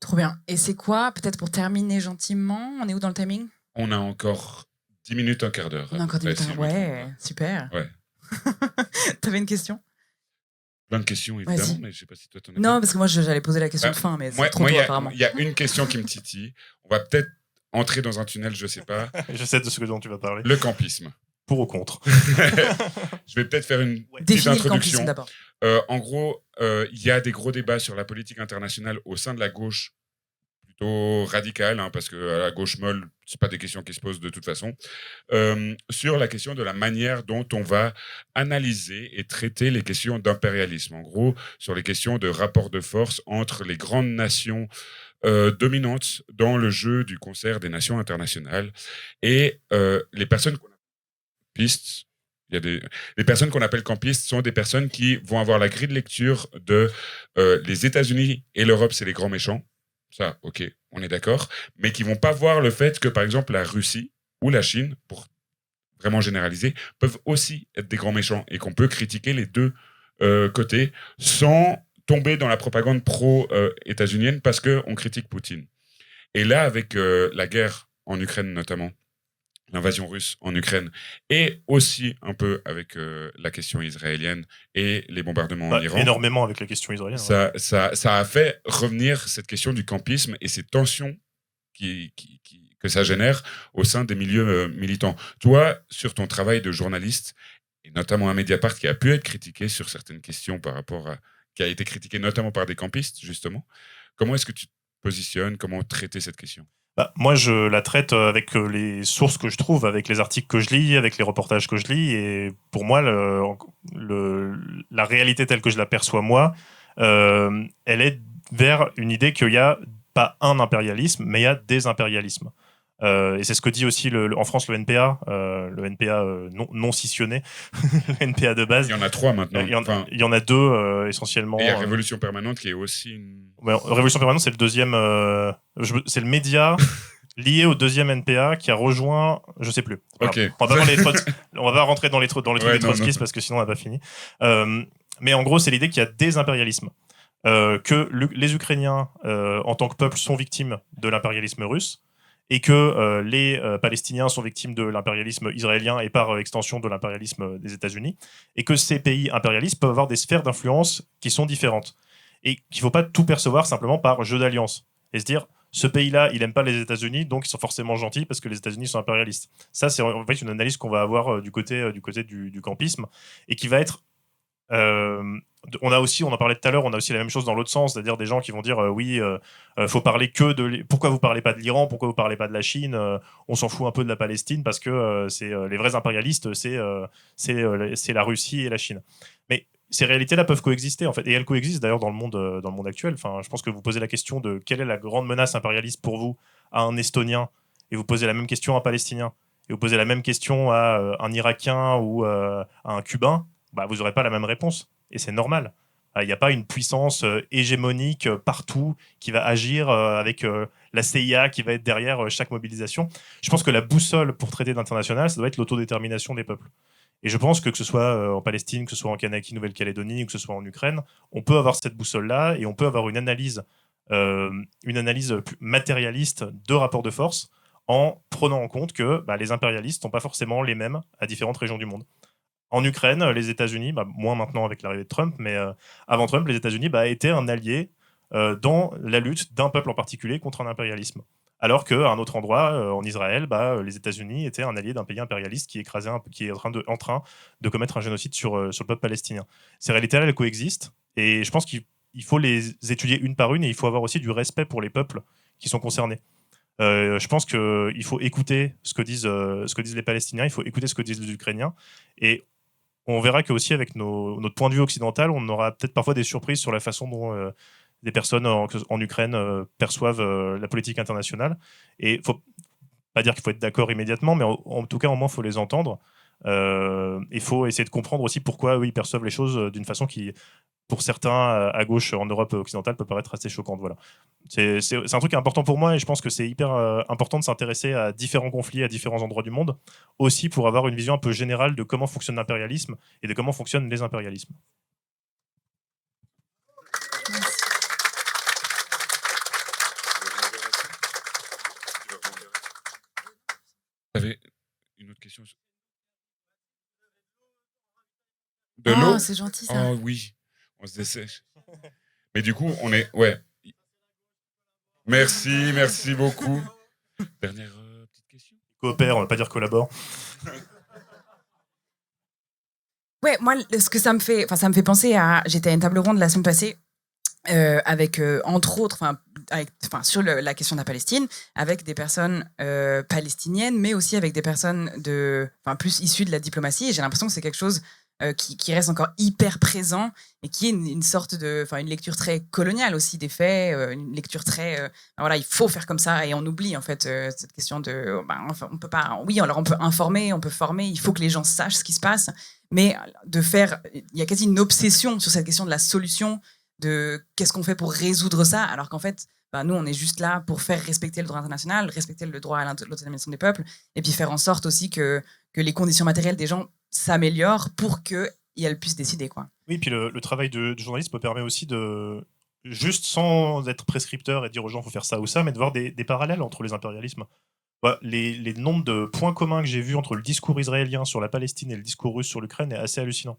Trop bien. Et c'est quoi, peut-être pour terminer gentiment, on est où dans le timing ? On a encore 10 minutes, un quart d'heure. On a encore 10 minutes. Ouais, super. Ouais. T'avais une question ? Plein de questions, évidemment, Vas-y. mais je sais pas si toi t'en as. Non, parce que moi j'allais poser la question de fin, mais c'est trop tôt apparemment. Il y a une question qui me titille. On va peut-être entrer dans un tunnel, je sais pas. Je sais de ce dont tu vas parler. Le campisme. Pour ou contre. Je vais peut-être faire une petite Définis le introduction. campisme d'abord. En gros, il y a des gros débats sur la politique internationale au sein de la gauche plutôt radicale, hein, parce que à la gauche molle, c'est pas des questions qui se posent de toute façon, sur la question de la manière dont on va analyser et traiter les questions d'impérialisme. En gros, sur les questions de rapport de force entre les grandes nations dominantes dans le jeu du concert des nations internationales et les personnes qu'on appelle campistes. Les personnes qu'on appelle campistes sont des personnes qui vont avoir la grille de lecture de les États-Unis et l'Europe, c'est les grands méchants. Ça, ok, on est d'accord. Mais qui vont pas voir le fait que, par exemple, la Russie ou la Chine, pour vraiment généralisés, peuvent aussi être des grands méchants et qu'on peut critiquer les deux côtés sans tomber dans la propagande pro-états-unienne parce qu'on critique Poutine. Et là, avec la guerre en Ukraine notamment, l'invasion russe en Ukraine, et aussi un peu avec la question israélienne et les bombardements en Iran. Énormément avec la question israélienne. Ça a fait revenir cette question du campisme et ces tensions que ça génère au sein des milieux militants. Toi, sur ton travail de journaliste, et notamment à Mediapart, qui a pu être critiqué sur certaines questions qui a été critiqué notamment par des campistes, justement, comment est-ce que tu te positionnes, comment traiter cette question ? Moi, je la traite avec les sources que je trouve, avec les articles que je lis, avec les reportages que je lis. Et pour moi, la réalité telle que je la perçois, moi, elle est vers une idée qu'il n'y a pas un impérialisme, mais il y a des impérialismes. Et c'est ce que dit aussi en France le NPA non scissionné, le NPA de base. Il y en a 3 maintenant. Il y en a 2 essentiellement. Et il y a Révolution Permanente qui est aussi une... Révolution Permanente, c'est le deuxième. C'est le média lié au deuxième NPA qui a rejoint. Je sais plus. Voilà. Okay. On va pas rentrer dans les trucs des trotskistes parce que sinon on n'a pas fini. Mais en gros, c'est l'idée qu'il y a des impérialismes. Que les Ukrainiens, en tant que peuple, sont victimes de l'impérialisme russe. Et que les Palestiniens sont victimes de l'impérialisme israélien et par extension de l'impérialisme des États-Unis, et que ces pays impérialistes peuvent avoir des sphères d'influence qui sont différentes, et qu'il ne faut pas tout percevoir simplement par jeu d'alliance, et se dire, ce pays-là, il n'aime pas les États-Unis, donc ils sont forcément gentils parce que les États-Unis sont impérialistes. Ça, c'est en fait une analyse qu'on va avoir du côté du campisme, et qui va être... on en parlait tout à l'heure, on a aussi la même chose dans l'autre sens, c'est-à-dire des gens qui vont dire faut parler que de pourquoi vous parlez pas de l'Iran, pourquoi vous parlez pas de la Chine, on s'en fout un peu de la Palestine parce que c'est les vrais impérialistes, c'est la Russie et la Chine. Mais ces réalités-là peuvent coexister en fait, et elles coexistent d'ailleurs dans le monde actuel. Enfin, je pense que vous posez la question de quelle est la grande menace impérialiste pour vous à un Estonien, et vous posez la même question à un Palestinien, et vous posez la même question à un Irakien ou à un Cubain. Vous n'aurez pas la même réponse. Et c'est normal. Il n'y a pas une puissance hégémonique partout qui va agir avec la CIA qui va être derrière chaque mobilisation. Je pense que la boussole pour traiter d'international, ça doit être l'autodétermination des peuples. Et je pense que ce soit en Palestine, que ce soit en Kanaki, Nouvelle-Calédonie, que ce soit en Ukraine, on peut avoir cette boussole-là et on peut avoir une analyse plus matérialiste de rapports de force en prenant en compte que les impérialistes ne sont pas forcément les mêmes à différentes régions du monde. En Ukraine, les États-Unis, moins maintenant avec l'arrivée de Trump, mais avant Trump, les États-Unis étaient un allié dans la lutte d'un peuple en particulier contre un impérialisme. Alors qu'à un autre endroit, en Israël, les États-Unis étaient un allié d'un pays impérialiste qui est en train de commettre un génocide sur le peuple palestinien. Ces réalités-là, elles coexistent, et je pense qu'il faut les étudier une par une, et il faut avoir aussi du respect pour les peuples qui sont concernés. Je pense qu'il faut écouter ce que disent les Palestiniens, il faut écouter ce que disent les Ukrainiens, et on verra qu'aussi avec notre point de vue occidental, on aura peut-être parfois des surprises sur la façon dont des personnes en Ukraine perçoivent la politique internationale. Et il ne faut pas dire qu'il faut être d'accord immédiatement, mais en tout cas, au moins, il faut les entendre. Il faut essayer de comprendre aussi pourquoi ils perçoivent les choses d'une façon qui, pour certains à gauche en Europe occidentale, peut paraître assez choquante. Voilà. C'est un truc important pour moi, et je pense que c'est hyper important de s'intéresser à différents conflits à différents endroits du monde, aussi pour avoir une vision un peu générale de comment fonctionne l'impérialisme et de comment fonctionnent les impérialismes. Tu avais une autre question? De l'eau? C'est gentil ça. Oh oui, on se dessèche. Mais du coup, on est... Ouais. Merci beaucoup. Dernière petite question. Coopère, on va pas dire collabore. Ouais, moi, ce que ça me fait penser à... J'étais à une table ronde la semaine passée avec, entre autres, sur la question de la Palestine, avec des personnes palestiniennes, mais aussi avec des personnes plus issues de la diplomatie. Et j'ai l'impression que c'est quelque chose qui reste encore hyper présent et qui est une sorte une lecture très coloniale aussi des faits, une lecture très il faut faire comme ça, et on oublie en fait cette question de on peut pas, oui, alors on peut informer, on peut former, il faut que les gens sachent ce qui se passe, mais il y a quasi une obsession sur cette question de la solution, de qu'est-ce qu'on fait pour résoudre ça, alors qu'en fait nous on est juste là pour faire respecter le droit international, respecter le droit à l'autodétermination des peuples, et puis faire en sorte aussi que que les conditions matérielles des gens s'améliorent pour qu'elles puissent décider, quoi. Oui, puis le travail de journaliste permet aussi de, juste sans être prescripteur et dire aux gens faut faire ça ou ça, mais de voir des parallèles entre les impérialismes. Les nombres de points communs que j'ai vus entre le discours israélien sur la Palestine et le discours russe sur l'Ukraine est assez hallucinant.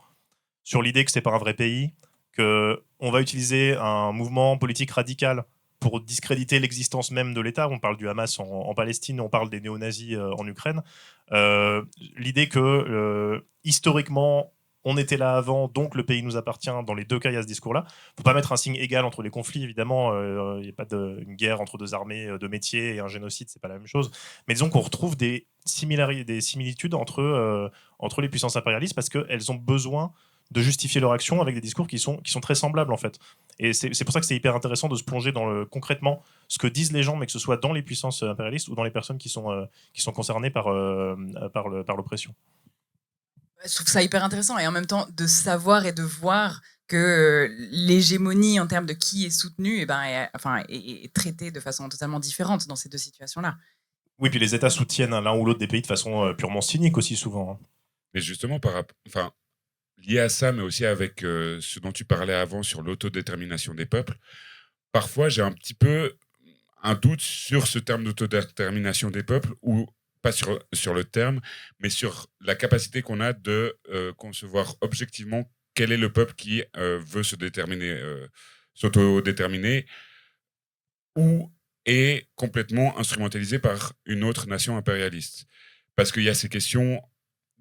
Sur l'idée que c'est pas un vrai pays, qu'on va utiliser un mouvement politique radical pour discréditer l'existence même de l'État. On parle du Hamas en Palestine, on parle des néo-nazis en Ukraine. L'idée que historiquement on était là avant, donc le pays nous appartient. Dans les deux cas, il y a ce discours-là. Il ne faut pas mettre un signe égal entre les conflits, évidemment. Il n'y a pas une guerre entre deux armées de métiers et un génocide, c'est pas la même chose. Mais disons qu'on retrouve des similitudes entre les puissances impérialistes parce qu'elles ont besoin de justifier leur action avec des discours qui sont très semblables, en fait. Et c'est pour ça que c'est hyper intéressant de se plonger dans concrètement ce que disent les gens, mais que ce soit dans les puissances impérialistes ou dans les personnes qui sont concernées par l'oppression. Je trouve ça hyper intéressant et en même temps de savoir et de voir que l'hégémonie en termes de qui est soutenu est traitée de façon totalement différente dans ces deux situations-là. Oui, puis les États soutiennent l'un ou l'autre des pays de façon purement cynique aussi souvent. Hein. Mais justement, lié à ça, mais aussi avec ce dont tu parlais avant sur l'autodétermination des peuples, parfois j'ai un petit peu un doute sur ce terme d'autodétermination des peuples, ou pas sur le terme, mais sur la capacité qu'on a de concevoir objectivement quel est le peuple qui veut s'autodéterminer, ou est complètement instrumentalisé par une autre nation impérialiste. Parce qu'il y a ces questions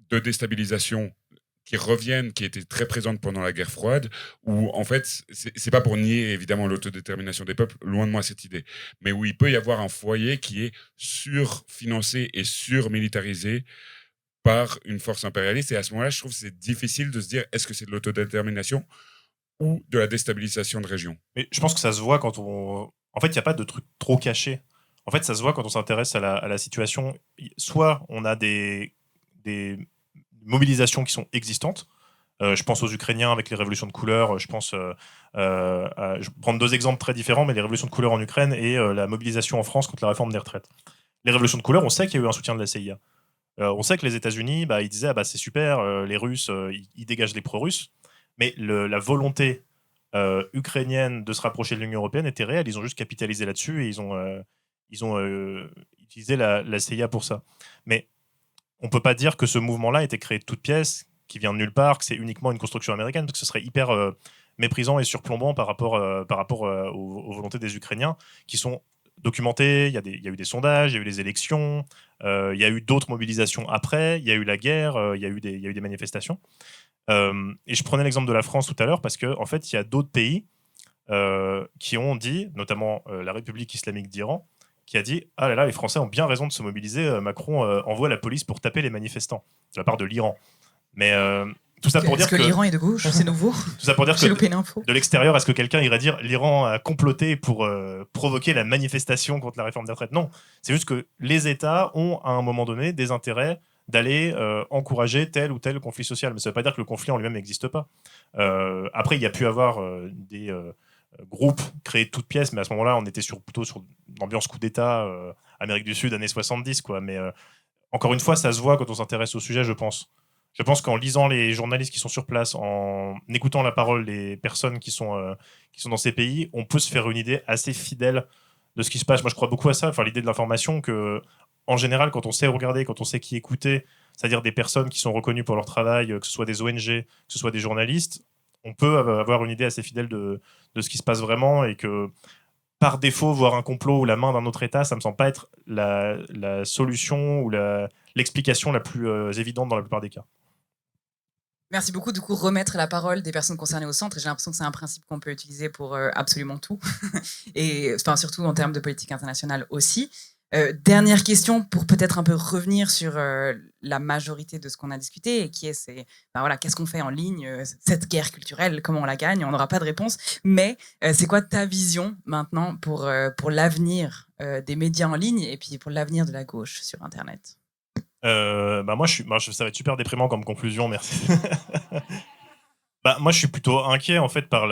de déstabilisation qui reviennent, qui étaient très présentes pendant la guerre froide, où en fait, c'est pas pour nier évidemment l'autodétermination des peuples, loin de moi cette idée, mais où il peut y avoir un foyer qui est surfinancé et surmilitarisé par une force impérialiste. Et à ce moment-là, je trouve que c'est difficile de se dire est-ce que c'est de l'autodétermination ou de la déstabilisation de régions. Mais je pense que ça se voit quand on... En fait, il n'y a pas de truc trop caché. En fait, ça se voit quand on s'intéresse à la situation. Soit on a des mobilisations qui sont existantes. Je pense aux Ukrainiens avec les révolutions de couleur. Je vais prendre deux exemples très différents, mais les révolutions de couleur en Ukraine et la mobilisation en France contre la réforme des retraites. Les révolutions de couleur, on sait qu'il y a eu un soutien de la CIA. On sait que les États-Unis, ils disaient c'est super, les Russes, ils dégagent les pro-russes. Mais la volonté ukrainienne de se rapprocher de l'Union européenne était réelle. Ils ont juste capitalisé là-dessus et ils ont utilisé la CIA pour ça. Mais on peut pas dire que ce mouvement-là a été créé de toutes pièces, qui vient de nulle part, que c'est uniquement une construction américaine, parce que ce serait hyper méprisant et surplombant par rapport aux volontés des Ukrainiens, qui sont documentées. Il y a eu des sondages, il y a eu les élections, il y a eu d'autres mobilisations après, il y a eu la guerre, il y a eu des manifestations. Et je prenais l'exemple de la France tout à l'heure, parce qu'en fait, il y a d'autres pays qui ont dit, notamment la République islamique d'Iran, qui a dit « Ah là là, les Français ont bien raison de se mobiliser, Macron envoie la police pour taper les manifestants », de la part de l'Iran. Mais tout ça pour dire que l'Iran est de gauche, c'est nouveau. Tout ça pour dire J'ai que loupé une info. de l'extérieur, est-ce que quelqu'un irait dire l'Iran a comploté pour provoquer la manifestation contre la réforme des retraites? Non, c'est juste que les États ont à un moment donné des intérêts d'aller encourager tel ou tel conflit social. Mais ça ne veut pas dire que le conflit en lui-même n'existe pas. Après, il y a pu avoir des groupes créés de toutes pièces, mais à ce moment-là, on était plutôt sur une ambiance coup d'État, Amérique du Sud, années 70. Quoi. Mais encore une fois, ça se voit quand on s'intéresse au sujet, je pense. Je pense qu'en lisant les journalistes qui sont sur place, en écoutant la parole des personnes qui sont dans ces pays, on peut se faire une idée assez fidèle de ce qui se passe. Moi, je crois beaucoup à ça, l'idée de l'information, que en général, quand on sait regarder, quand on sait qui écouter, c'est-à-dire des personnes qui sont reconnues pour leur travail, que ce soit des ONG, que ce soit des journalistes, on peut avoir une idée assez fidèle de ce qui se passe vraiment, et que par défaut, voir un complot ou la main d'un autre État, ça me semble pas être la solution ou l'explication la plus évidente dans la plupart des cas. Merci beaucoup. Du coup, remettre la parole des personnes concernées au centre. J'ai l'impression que c'est un principe qu'on peut utiliser pour absolument tout, et surtout en termes de politique internationale aussi. Dernière question pour peut-être un peu revenir sur la majorité de ce qu'on a discuté, et qui est qu'est-ce qu'on fait en ligne, cette guerre culturelle, comment on la gagne? On n'aura pas de réponse, mais c'est quoi ta vision maintenant pour l'avenir des médias en ligne et puis pour l'avenir de la gauche sur Internet? Moi, ça va être super déprimant comme conclusion, merci. Moi, je suis plutôt inquiet en fait par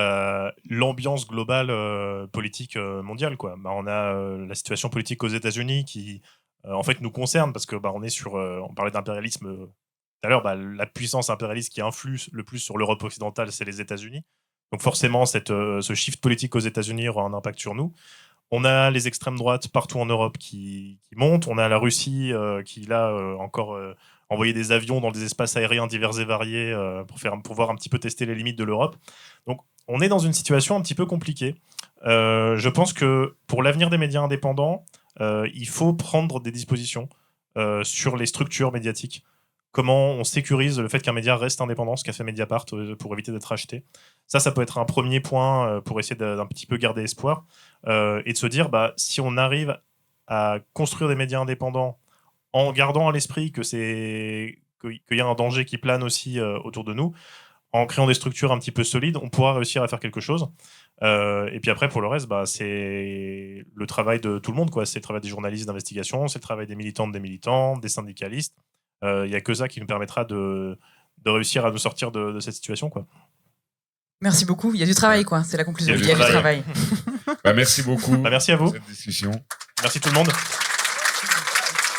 l'ambiance globale politique mondiale. Quoi. On a la situation politique aux États-Unis qui en fait, nous concerne parce que on est sur. On parlait d'impérialisme tout à l'heure. La puissance impérialiste qui influe le plus sur l'Europe occidentale, c'est les États-Unis. Donc forcément, ce shift politique aux États-Unis aura un impact sur nous. On a les extrêmes droites partout en Europe qui montent. On a la Russie qui, là, encore envoyé des avions dans des espaces aériens divers et variés pour pouvoir un petit peu tester les limites de l'Europe. Donc, on est dans une situation un petit peu compliquée. Je pense que pour l'avenir des médias indépendants, il faut prendre des dispositions sur les structures médiatiques. Comment on sécurise le fait qu'un média reste indépendant, ce qu'a fait Mediapart pour éviter d'être acheté. Ça peut être un premier point pour essayer d'un petit peu garder espoir et de se dire, si on arrive à construire des médias indépendants en gardant à l'esprit qu'il y a un danger qui plane aussi autour de nous, en créant des structures un petit peu solides, on pourra réussir à faire quelque chose. Et puis après, pour le reste, c'est le travail de tout le monde, quoi. C'est le travail des journalistes d'investigation, c'est le travail des militantes, des militants, des syndicalistes. Il n'y a que ça qui nous permettra de réussir à nous sortir de cette situation, quoi. Merci beaucoup. Il y a du travail, quoi. C'est la conclusion. Il y a du travail. Merci beaucoup. Merci à vous. Pour cette discussion. Merci tout le monde.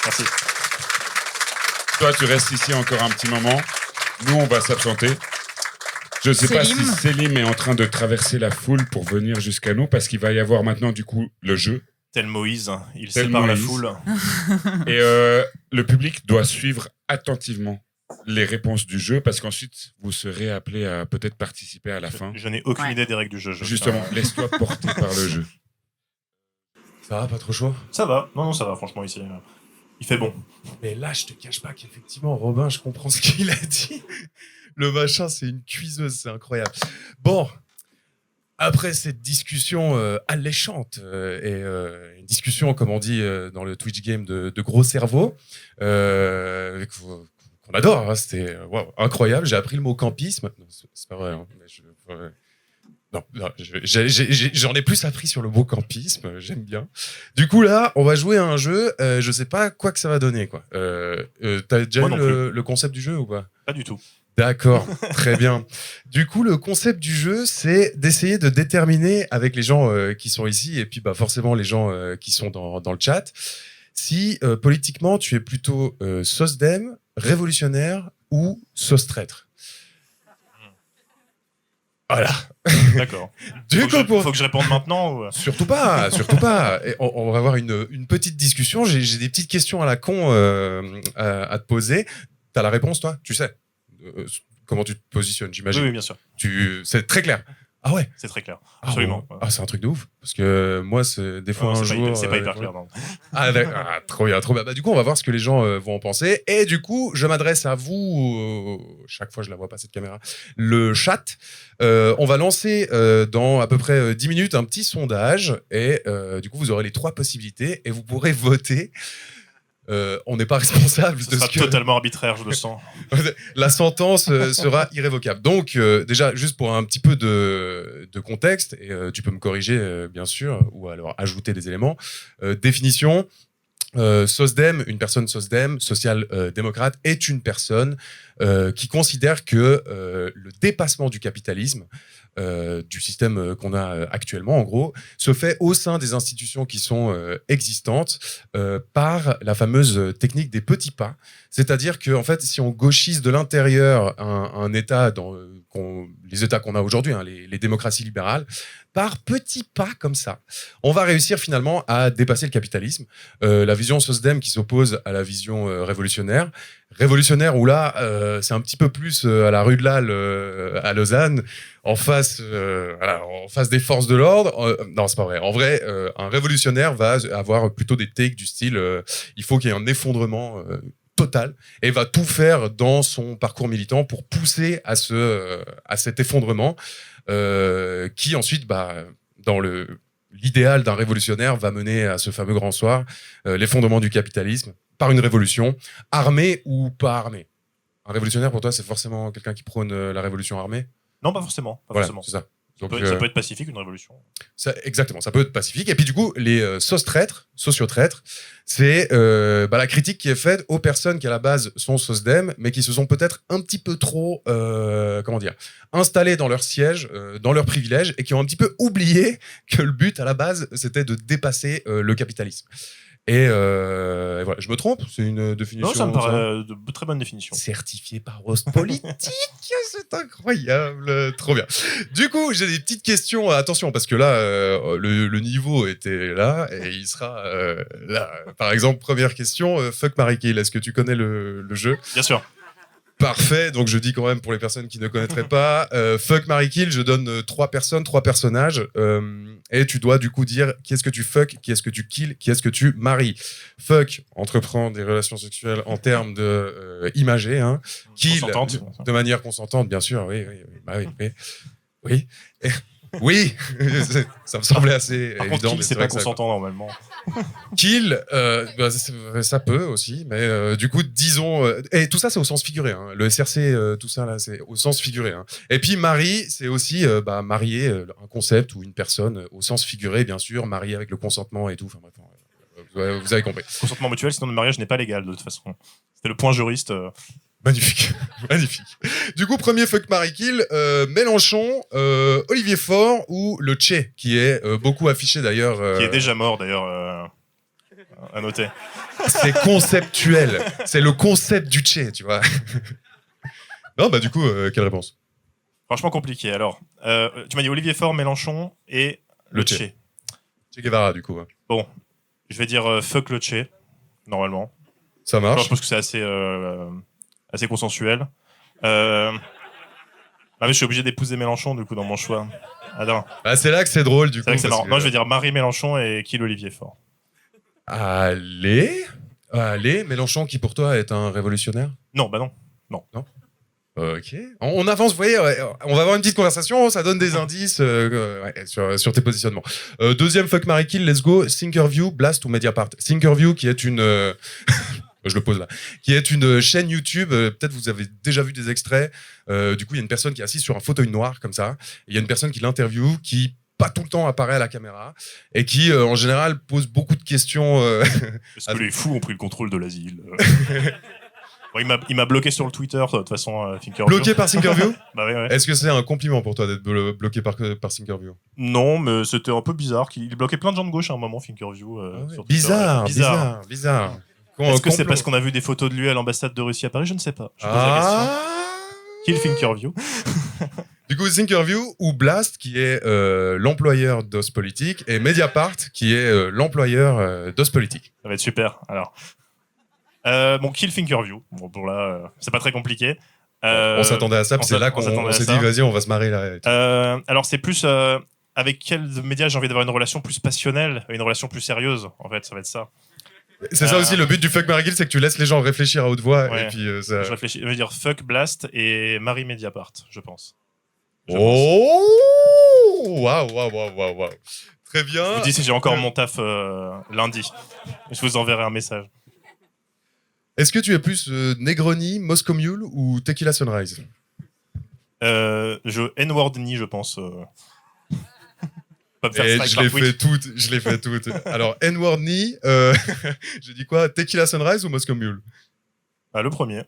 Merci. Toi, tu restes ici encore un petit moment. Nous, on va s'absenter. Je ne sais pas si Selim est en train de traverser la foule pour venir jusqu'à nous, parce qu'il va y avoir maintenant, du coup, le jeu. Tel Moïse, il Tel sépare la Moïse. foule. Et le public doit suivre attentivement les réponses du jeu, parce qu'ensuite, vous serez appelé à peut-être participer à la fin. Je n'ai aucune idée des règles du jeu. Justement, laisse-toi porter par le jeu. Ça va, pas trop chaud? Ça va. Non, ça va, franchement, ici. Il fait bon. Mais là, je te cache pas qu'effectivement, Robin, je comprends ce qu'il a dit. Le machin, c'est une cuiseuse, c'est incroyable. Bon, après cette discussion alléchante et une discussion, comme on dit dans le Twitch game, de gros cerveau, qu'on adore, hein, c'était incroyable. J'ai appris le mot campisme. Non, c'est pas vrai. Hein, mais non, j'en ai plus appris sur le mot campisme, j'aime bien. Du coup, là, on va jouer à un jeu, je sais pas quoi que ça va donner, quoi. T'as déjà eu le concept du jeu ou pas? Pas du tout. D'accord, très bien. Du coup, le concept du jeu, c'est d'essayer de déterminer avec les gens qui sont ici, et puis forcément les gens qui sont dans le chat, si politiquement tu es plutôt SOSDEM, révolutionnaire ou sauce-traître. Voilà. D'accord. Faut que je réponde maintenant ou... Surtout pas, surtout pas. Et on va avoir une petite discussion. J'ai des petites questions à la con à te poser. T'as la réponse, toi? Tu sais comment tu te positionnes, j'imagine. Oui, bien sûr. C'est très clair. Ah ouais. C'est très clair. Absolument. Ah, c'est un truc de ouf. Parce que moi, c'est des fois c'est pas hyper clair, non. Trop bien, trop bien. Du coup, on va voir ce que les gens vont en penser. Et du coup, je m'adresse à vous. Chaque fois, je la vois pas, cette caméra. Le chat. On va lancer dans à peu près 10 minutes un petit sondage. Et du coup, vous aurez les 3 possibilités. Et vous pourrez voter. On n'est pas responsable. Ce sera totalement arbitraire, je le sens. La sentence sera irrévocable. Donc, déjà, juste pour un petit peu de contexte, et tu peux me corriger, bien sûr, ou alors ajouter des éléments. Définition, SOSDEM, une personne SOSDEM, social-démocrate, est une personne qui considère que le dépassement du capitalisme, du système qu'on a actuellement, en gros, se fait au sein des institutions qui sont existantes par la fameuse technique des petits pas. C'est-à-dire que, en fait, si on gauchise de l'intérieur un État, les États qu'on a aujourd'hui, hein, les démocraties libérales, par petits pas comme ça, on va réussir finalement à dépasser le capitalisme. La vision SOSDEM qui s'oppose à la vision révolutionnaire. Révolutionnaire où là, c'est un petit peu plus à la rue de l'Halle à Lausanne, en face des forces de l'ordre. Non, c'est pas vrai. En vrai, un révolutionnaire va avoir plutôt des takes du style il faut qu'il y ait un effondrement total et va tout faire dans son parcours militant pour pousser à cet effondrement qui ensuite, dans l'idéal d'un révolutionnaire, va mener à ce fameux grand soir, l'effondrement du capitalisme par une révolution, armée ou pas armée. Un révolutionnaire, pour toi, c'est forcément quelqu'un qui prône la révolution armée? Non, pas forcément. C'est ça. Donc, ça peut être pacifique, une révolution. Exactement, ça peut être pacifique. Et puis du coup, les sociotraîtres, c'est la critique qui est faite aux personnes qui à la base sont SOSDEM, mais qui se sont peut-être un petit peu trop, installées dans leur siège, dans leurs privilèges, et qui ont un petit peu oublié que le but à la base, c'était de dépasser le capitalisme. Et voilà, je me trompe, c'est une définition. Non, ça me paraît de très bonne définition. Certifié par Rose Politique, c'est incroyable, trop bien. Du coup, j'ai des petites questions. Attention, parce que là, le niveau était là et il sera là. Par exemple, première question, fuck Marry Kill. Est-ce que tu connais le jeu? Bien sûr. Parfait, donc je dis quand même pour les personnes qui ne connaîtraient pas, fuck, marry, kill, je donne 3 personnes, 3 personnages, et tu dois du coup dire qui est-ce que tu fuck, qui est-ce que tu kill, qui est-ce que tu maries. Fuck, entreprendre des relations sexuelles en termes de imagé, hein. Kill, Consentante. de manière consentante, bien sûr, oui, bah oui, oui. Oui, Et- oui, ça me semblait assez Par évident. contre, kill, mais c'est vrai pas que ça- consentant normalement. Kill, bah, ça peut aussi, mais du coup, disons, et tout ça c'est au sens figuré. Hein. Le SRC, tout ça là, c'est au sens figuré. Hein. Et puis Marie, c'est aussi bah, marier un concept ou une personne au sens figuré, bien sûr, marier avec le consentement et tout. Enfin bref, vous avez compris. Consentement mutuel, sinon le mariage n'est pas légal de toute façon. C'était le point juriste. Magnifique, magnifique. Du coup, premier fuck, marry, kill, Mélenchon, Olivier Faure ou le Che, qui est beaucoup affiché d'ailleurs. Qui est déjà mort d'ailleurs, à noter. C'est conceptuel. C'est le concept du Che, tu vois. Non, bah du coup, quelle réponse? Franchement compliqué. Alors, tu m'as dit Olivier Faure, Mélenchon et Le le Che. Che. Che Guevara, du coup. Hein. Je vais dire fuck le Che, normalement. Ça Alors, marche. je pense que c'est assez consensuel. Ah mais je suis obligé d'épouser Mélenchon du coup dans mon choix. Ah non, Bah, c'est là que c'est drôle, du coup. c'est vrai que c'est parce marrant. Non, je vais dire Marie Mélenchon et kill Olivier Faure. Allez. Allez, Mélenchon, qui pour toi est un révolutionnaire? Non, bah non. Ok. On avance, vous voyez, ouais, on va avoir une petite conversation, ça donne des indices ouais, sur tes positionnements. Deuxième fuck, marry, kill, let's go. Thinkerview, Blast ou Mediapart? Thinkerview, qui est une... je le pose là. Qui est une chaîne YouTube, peut-être vous avez déjà vu des extraits. Du coup, il y a une personne qui est assise sur un fauteuil noir, comme ça. Il y a une personne qui l'interviewe, qui pas tout le temps apparaît à la caméra, et qui, en général, pose beaucoup de questions... Est-ce que les fous ont pris le contrôle de l'asile? Bon, il m'a bloqué sur le Twitter, de toute façon, Thinkerview. bloqué par Thinkerview? Bah ouais, ouais. Est-ce que c'est un compliment pour toi d'être bloqué par Thinkerview? Non, mais c'était un peu bizarre. Il bloquait plein de gens de gauche à un moment, Thinkerview. Sur Twitter. Bizarre. Est-ce que c'est Complot. parce qu'on a vu des photos de lui à l'ambassade de Russie à Paris? Je ne sais pas. Je pose la question. Ah. Kill Thinkerview. Du coup, Thinkerview ou Blast, qui est l'employeur d'Os Politique, et Mediapart, qui est l'employeur d'Os Politique. Ça va être super. Alors, bon, kill Thinkerview. Bon, pour là, c'est pas très compliqué. On s'attendait à ça, puis c'est là qu'on s'attendait à s'est ça. dit, vas-y, on va se marrer là. et tout. Alors, c'est plus avec quel média j'ai envie d'avoir une relation plus passionnelle, une relation plus sérieuse. En fait, ça va être ça. C'est ça aussi, le but du fuck, marry, kill, c'est que tu laisses les gens réfléchir à haute voix, Ouais. et puis ça... Je réfléchis. Je vais dire fuck Blast et Marie Mediapart, je pense. Oh. Waouh. Très bien. Je vous dis si j'ai encore mon taf lundi. Je vous enverrai un message. Est-ce que tu es plus Negroni, Moscow Mule ou Tequila Sunrise? N-word-ni, je pense. Pas me faire Et strike je par l'ai Twitch. fait toutes. Alors, N-word ni, j'ai dit quoi? Tequila Sunrise ou Moscow Mule? Ah, le premier.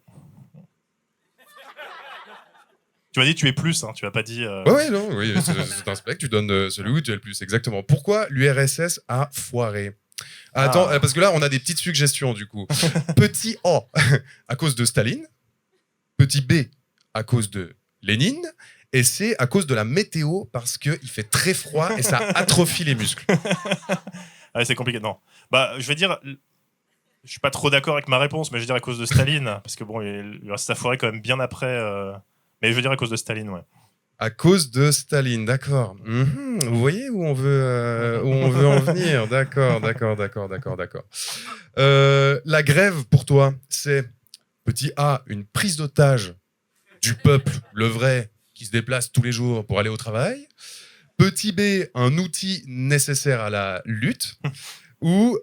Tu m'as dit tu es plus, hein, tu m'as pas dit. Oui, c'est un spec, tu donnes celui où tu es le plus, exactement. Pourquoi l'URSS a foiré? Attends, parce que là, on a des petites suggestions, du coup. Petit A, à cause de Staline. Petit B, à cause de Lénine. Et C, à cause de la météo, parce qu'il fait très froid et ça atrophie les muscles. Ah, c'est compliqué. Non. Bah, je vais dire. Je suis pas trop d'accord avec ma réponse, mais je vais dire à cause de Staline. Parce que bon, il reste à foirer quand même bien après. Mais je veux dire à cause de Staline, ouais. À cause de Staline, d'accord. Vous voyez où on veut en venir? D'accord. La grève, pour toi, c'est petit A, une prise d'otage du peuple, le vrai, qui se déplace tous les jours pour aller au travail. Petit B, un outil nécessaire à la lutte. Ou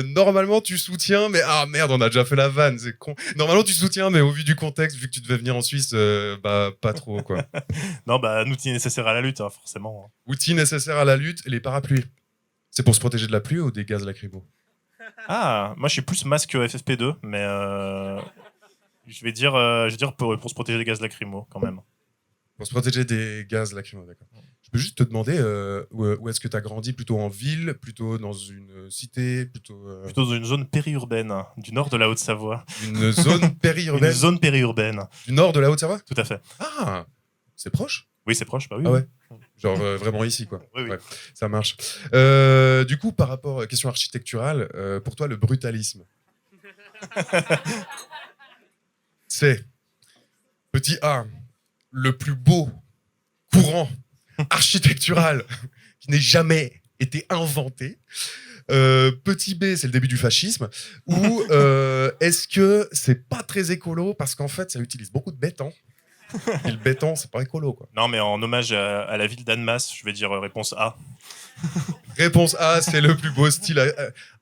normalement tu soutiens, mais ah merde, on a déjà fait la vanne, c'est con. Normalement tu soutiens, mais au vu du contexte, vu que tu devais venir en Suisse, bah pas trop quoi. Non, bah, un outil nécessaire à la lutte, hein, forcément. Outils nécessaires à la lutte, les parapluies. C'est pour se protéger de la pluie ou des gaz lacrymaux? Ah, moi je suis plus masque FFP2, mais je vais dire pour se protéger des gaz lacrymaux quand même. Pour se protéger des gaz lacrymaux, d'accord. Je peux juste te demander où est-ce que tu as grandi, plutôt en ville, plutôt dans une cité, Plutôt dans une zone périurbaine, du nord de la Haute-Savoie. une zone Une périurbaine zone périurbaine, du nord de la Haute-Savoie? tout à fait. Ah, c'est proche. Oui, c'est proche, bah oui. Ah ouais. Genre vraiment ici, quoi. Oui, oui. Ouais, ça marche. Du coup, par rapport à question architecturale, pour toi, le brutalisme, c'est petit A, le plus beau courant architectural qui n'ait jamais été inventé. Petit B, c'est le début du fascisme. Ou est-ce que c'est pas très écolo parce qu'en fait, ça utilise beaucoup de béton. Et le béton, c'est pas écolo, quoi. Non, mais en hommage à la ville d'Annemasse, je vais dire réponse A. Réponse A, c'est le plus beau style.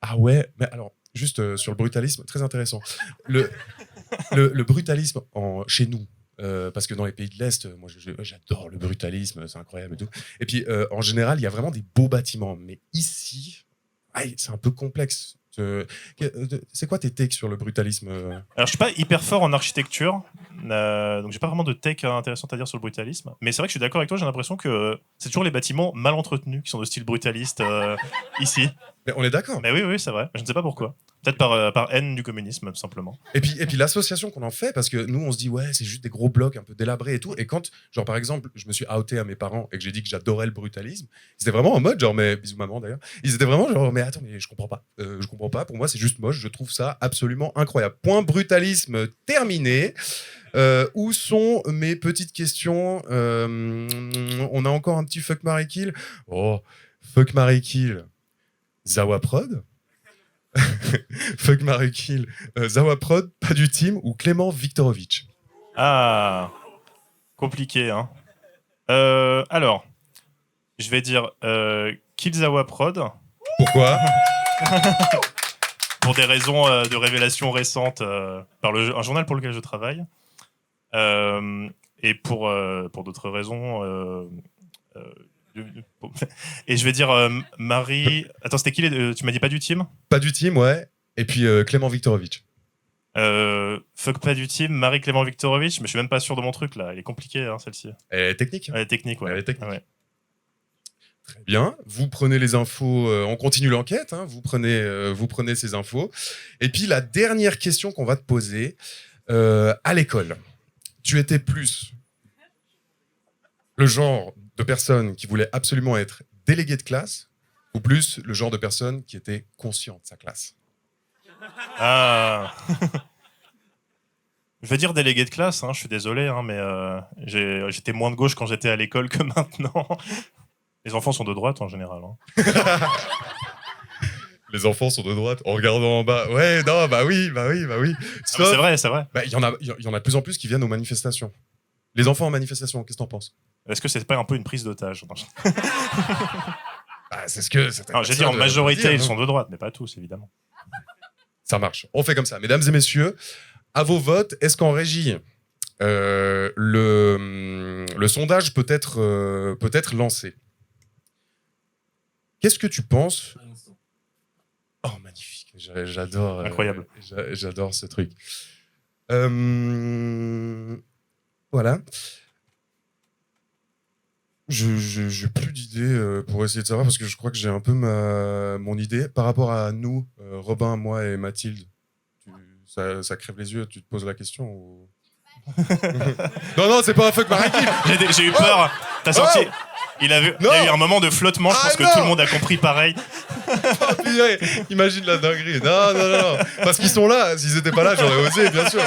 Ah ouais, mais alors, juste sur le brutalisme, très intéressant. Le brutalisme chez nous, parce que dans les pays de l'Est, moi j'adore le brutalisme, c'est incroyable et tout. Et puis en général, il y a vraiment des beaux bâtiments. Mais ici, c'est un peu complexe. C'est quoi tes takes sur le brutalisme Alors, je suis pas hyper fort en architecture, donc j'ai pas vraiment de take intéressante à dire sur le brutalisme. Mais c'est vrai que je suis d'accord avec toi, j'ai l'impression que c'est toujours les bâtiments mal entretenus qui sont de style brutaliste ici. Mais on est d'accord. Mais oui, c'est vrai. Je ne sais pas pourquoi. Peut-être par haine du communisme, tout simplement. Et puis l'association qu'on en fait, parce que nous on se dit ouais c'est juste des gros blocs un peu délabrés et tout, et quand genre par exemple je me suis outé à mes parents et que j'ai dit que j'adorais le brutalisme, ils étaient vraiment en mode genre mais bisous maman d'ailleurs, ils étaient vraiment genre mais attends mais je comprends pas, pour moi c'est juste moche, je trouve ça absolument incroyable. Point brutalisme terminé. Où sont mes petites questions? On a encore un petit fuck marry kill. Oh fuck marry kill. Zawa Prod. Fuck marry kill. Zawa Prod, pas du team, ou Clément Viktorovitch. Ah, compliqué, hein. Alors, je vais dire Killzawa Prod, Pourquoi? pour des raisons de révélation récentes par un journal pour lequel je travaille. Et pour d'autres raisons. Et je vais dire Marie. Attends, c'était qui tu m'as dit pas du team? Pas du team, ouais. Et puis Clément Viktorovitch. Fuck pas du team, Marie Clément Viktorovitch, mais je suis même pas sûr de mon truc là. Elle est compliquée, hein, celle-ci. Elle est technique. Hein. Elle est technique, ouais. Elle est technique. Ouais. Très bien. Vous prenez les infos. On continue l'enquête. Hein. Vous prenez ces infos. Et puis la dernière question qu'on va te poser à l'école. Tu étais plus le genre de personne qui voulait absolument être délégué de classe ou plus le genre de personne qui était conscient de sa classe? Ah. Je vais dire délégué de classe, hein, je suis désolé, hein, mais j'étais moins de gauche quand j'étais à l'école que maintenant. Les enfants sont de droite en général. Hein. Les enfants sont de droite en regardant en bas. Ouais, non, bah oui. Ah, Sauf, c'est vrai, c'est vrai. bah, il y en a de plus en plus qui viennent aux manifestations. Les enfants en manifestation, qu'est-ce que t'en penses? Est-ce que c'est pas un peu une prise d'otage? Bah, c'est ce que. J'ai dit en majorité, ils sont de droite, mais pas tous, évidemment. Ça marche. On fait comme ça. Mesdames et messieurs, à vos votes, est-ce qu'en régie, le sondage peut être lancé? Qu'est-ce que tu penses? Oh, magnifique. J'adore. Incroyable. J'adore ce truc. Voilà. Je plus d'idées pour essayer de savoir parce que je crois que j'ai un peu mon idée par rapport à nous, Robin, moi et Mathilde. Ça crève les yeux. Tu te poses la question ou... Non, c'est pas un fuck marry kill. J'ai eu peur. T'as senti? Il y a eu un moment de flottement. Je pense que tout le monde a compris pareil. Oh, purée, imagine la dinguerie. Non. Parce qu'ils sont là. S'ils étaient pas là, j'aurais osé, bien sûr.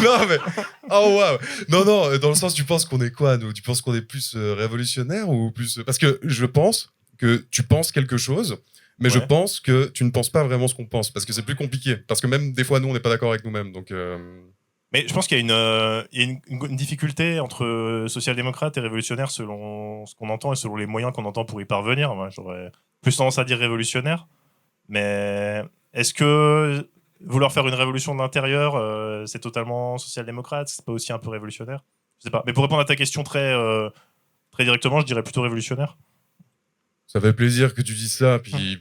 Non, mais. Oh, waouh. Non, dans le sens, tu penses qu'on est quoi, nous? Tu penses qu'on est plus révolutionnaire ou plus. Parce que je pense que tu penses quelque chose, mais je pense que tu ne penses pas vraiment ce qu'on pense. Parce que c'est plus compliqué. Parce que même des fois, nous, on n'est pas d'accord avec nous-mêmes. Donc. Mais je pense qu'il y a une difficulté entre social-démocrate et révolutionnaire selon ce qu'on entend et selon les moyens qu'on entend pour y parvenir. Moi, j'aurais plus tendance à dire révolutionnaire. Mais est-ce que vouloir faire une révolution de l'intérieur, c'est totalement social-démocrate? C'est pas aussi un peu révolutionnaire? Je sais pas. Mais pour répondre à ta question très directement, je dirais plutôt révolutionnaire. Ça fait plaisir que tu dises ça. Puis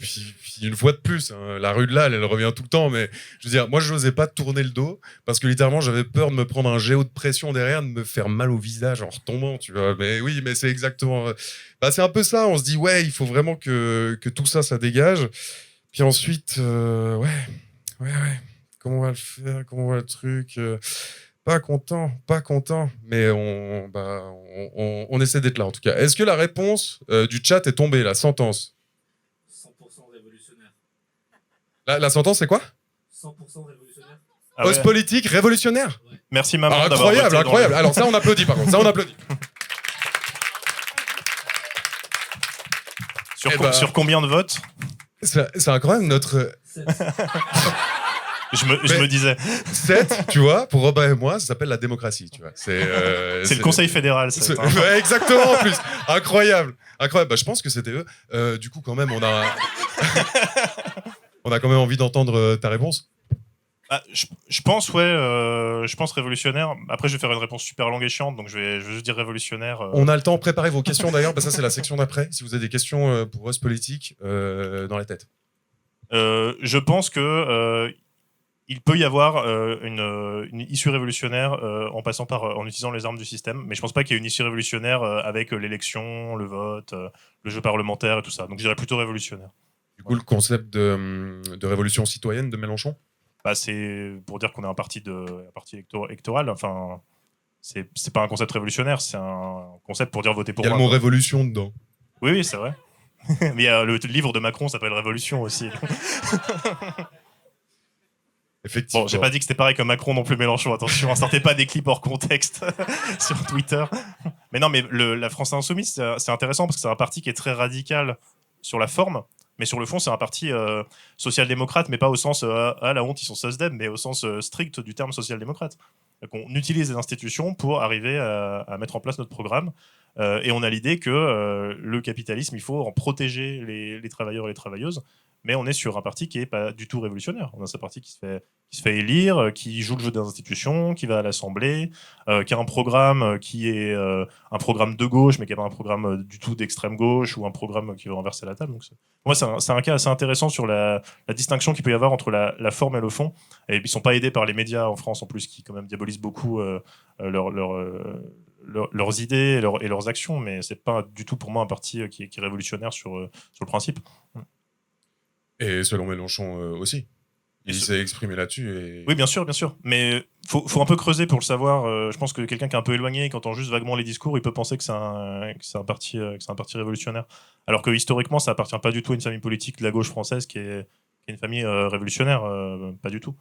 une fois de plus, hein, la rue de Lalle, elle revient tout le temps. Mais je veux dire, moi, je n'osais pas tourner le dos parce que littéralement, j'avais peur de me prendre un géo de pression derrière, de me faire mal au visage en retombant, tu vois. Mais oui, mais c'est exactement. Bah, c'est un peu ça. On se dit, ouais, il faut vraiment que tout ça, ça dégage. Puis ensuite, ouais. Comment on va le faire? Comment on va le truc? Pas content, mais on essaie d'être là en tout cas. Est-ce que la réponse du chat est tombée, la sentence? 100% révolutionnaire. La sentence, c'est quoi? 100% révolutionnaire. Ah ouais. Post-politique, révolutionnaire? Merci maman d'avoir Incroyable, voté dans incroyable. Alors ça, on applaudit par contre, ça on applaudit. Sur combien de votes? C'est incroyable, notre 7. Je me disais. 7, tu vois, pour Robin et moi, ça s'appelle la démocratie, tu vois. C'est le Conseil fédéral, ça. Ouais, exactement, en plus. Incroyable. Bah, je pense que c'était eux. Du coup, quand même, on a quand même envie d'entendre ta réponse. Ah, je pense, je pense révolutionnaire. Après, je vais faire une réponse super longue et chiante, donc je vais juste dire révolutionnaire. On a le temps, préparez vos questions d'ailleurs, ça c'est la section d'après. Si vous avez des questions pour Us Politique, dans la tête. Je pense que il peut y avoir une issue révolutionnaire en utilisant les armes du système, mais je pense pas qu'il y ait une issue révolutionnaire avec l'élection, le vote, le jeu parlementaire et tout ça. Donc je dirais plutôt révolutionnaire. Du coup, le concept de révolution citoyenne de Mélenchon? Bah, c'est pour dire qu'on est un parti électoral. Enfin, c'est pas un concept révolutionnaire, c'est un concept pour dire voter pour Il y a moi. le mot révolution dedans. Oui, c'est vrai. Mais le livre de Macron s'appelle Révolution aussi. Effectivement. Bon, j'ai pas dit que c'était pareil que Macron non plus Mélenchon, attention, ne sortez pas des clips hors contexte sur Twitter. Mais non, mais la France Insoumise, c'est intéressant parce que c'est un parti qui est très radical sur la forme, mais sur le fond, c'est un parti social-démocrate, mais pas au sens ah la honte, ils sont sosdem, mais au sens strict du terme social-démocrate. Donc, on utilise les institutions pour arriver à mettre en place notre programme. Et on a l'idée que le capitalisme, il faut en protéger les travailleurs et les travailleuses. Mais on est sur un parti qui n'est pas du tout révolutionnaire. On a ce parti qui se fait élire, qui joue le jeu des institutions, qui va à l'Assemblée, qui a un programme qui est un programme de gauche, mais qui n'est pas un programme du tout d'extrême gauche, ou un programme qui veut renverser la table. Donc pour moi, c'est un cas assez intéressant sur la distinction qu'il peut y avoir entre la forme et le fond. Et ils ne sont pas aidés par les médias en France, en plus, qui quand même diabolisent beaucoup leurs idées et leurs actions, mais c'est pas du tout pour moi un parti qui est révolutionnaire sur le principe. Et selon Mélenchon aussi. Il s'est exprimé là-dessus. Et... Oui, bien sûr. Mais faut un peu creuser pour le savoir. Je pense que quelqu'un qui est un peu éloigné, qui entend juste vaguement les discours, il peut penser que c'est un parti révolutionnaire. Alors que historiquement, ça appartient pas du tout à une famille politique de la gauche française qui est une famille révolutionnaire. Pas du tout.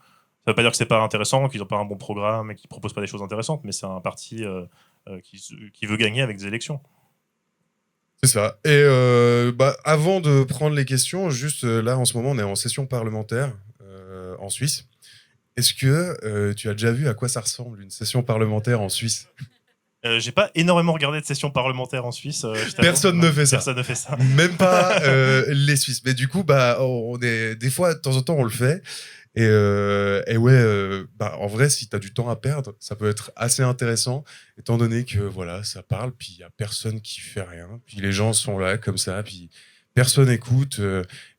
Ça veut pas dire que c'est pas intéressant, qu'ils n'ont pas un bon programme et qu'ils proposent pas des choses intéressantes, mais c'est un parti qui veut gagner avec des élections. C'est ça. Et avant de prendre les questions, juste là, en ce moment, on est en session parlementaire en Suisse. Est-ce que tu as déjà vu à quoi ça ressemble, une session parlementaire en Suisse? J'ai pas énormément regardé de sessions parlementaires en Suisse. Personne ne fait ça. Personne ne fait ça. Même pas les Suisses. Mais du coup, on est des fois, de temps en temps, on le fait. Et ouais, en vrai, si tu as du temps à perdre, ça peut être assez intéressant, étant donné que voilà, ça parle, puis il n'y a personne qui fait rien, puis les gens sont là comme ça, puis personne écoute.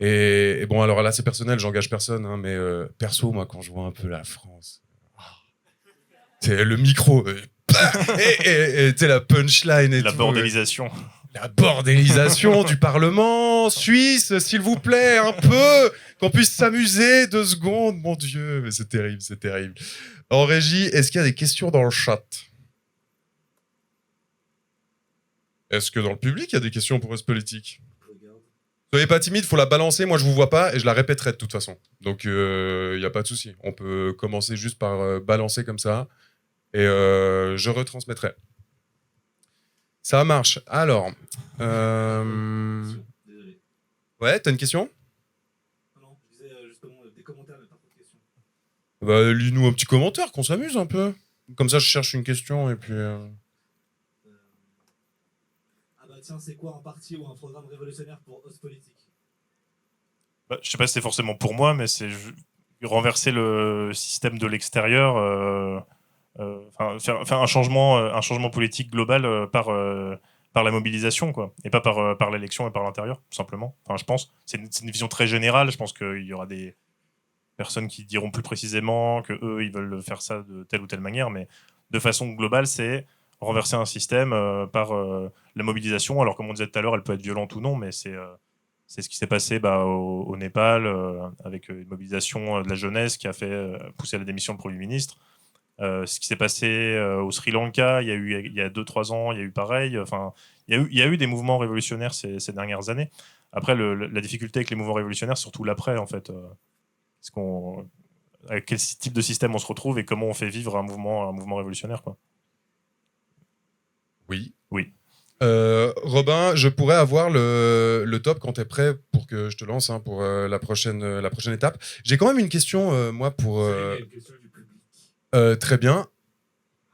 Et bon, alors là, c'est personnel, j'engage personne, hein, mais perso, moi, quand je vois un peu la France, c'est le micro, et tu sais, la punchline et la tout. bordélisation. La bordélisation du Parlement suisse, s'il vous plaît, un peu, qu'on puisse s'amuser 2 secondes, mon Dieu, mais c'est terrible, c'est terrible. En régie, est-ce qu'il y a des questions dans le chat? Est-ce que dans le public, il y a des questions pour Us Politique? Soyez pas timide, faut la balancer, moi je vous vois pas, et je la répéterai de toute façon. Donc il n'y a pas de souci, on peut commencer juste par balancer comme ça, et je retransmettrai. Ça marche. Alors, Désolé. ouais, t'as une question? Non, je disais justement des commentaires, mais pas trop de questions. Bah, lis-nous un petit commentaire, qu'on s'amuse un peu. Comme ça, je cherche une question et puis... Ah bah tiens, c'est quoi un parti ou un programme révolutionnaire pour Us Politique? Je sais pas si c'est forcément pour moi, mais c'est renverser le système de l'extérieur, faire un changement politique global par par la mobilisation, quoi, et pas par l'élection et par l'intérieur, tout simplement. Enfin, je pense. C'est une vision très générale. Je pense qu'il y aura des personnes qui diront plus précisément que eux, ils veulent faire ça de telle ou telle manière, mais de façon globale, c'est renverser un système par la mobilisation. Alors, comme on disait tout à l'heure, elle peut être violente ou non, mais c'est ce qui s'est passé au Népal avec une mobilisation de la jeunesse qui a fait pousser à la démission le Premier ministre. Ce qui s'est passé au Sri Lanka, il y a 2-3 ans, il y a eu pareil. Enfin, il y a eu des mouvements révolutionnaires ces dernières années. Après, la difficulté avec les mouvements révolutionnaires, surtout l'après, en fait. Avec quel type de système on se retrouve et comment on fait vivre un mouvement révolutionnaire, quoi. Oui. Oui. Robin, je pourrais avoir le top quand tu es prêt pour que je te lance pour la prochaine étape. J'ai quand même une question, moi, pour... Il y a une question du public. très bien.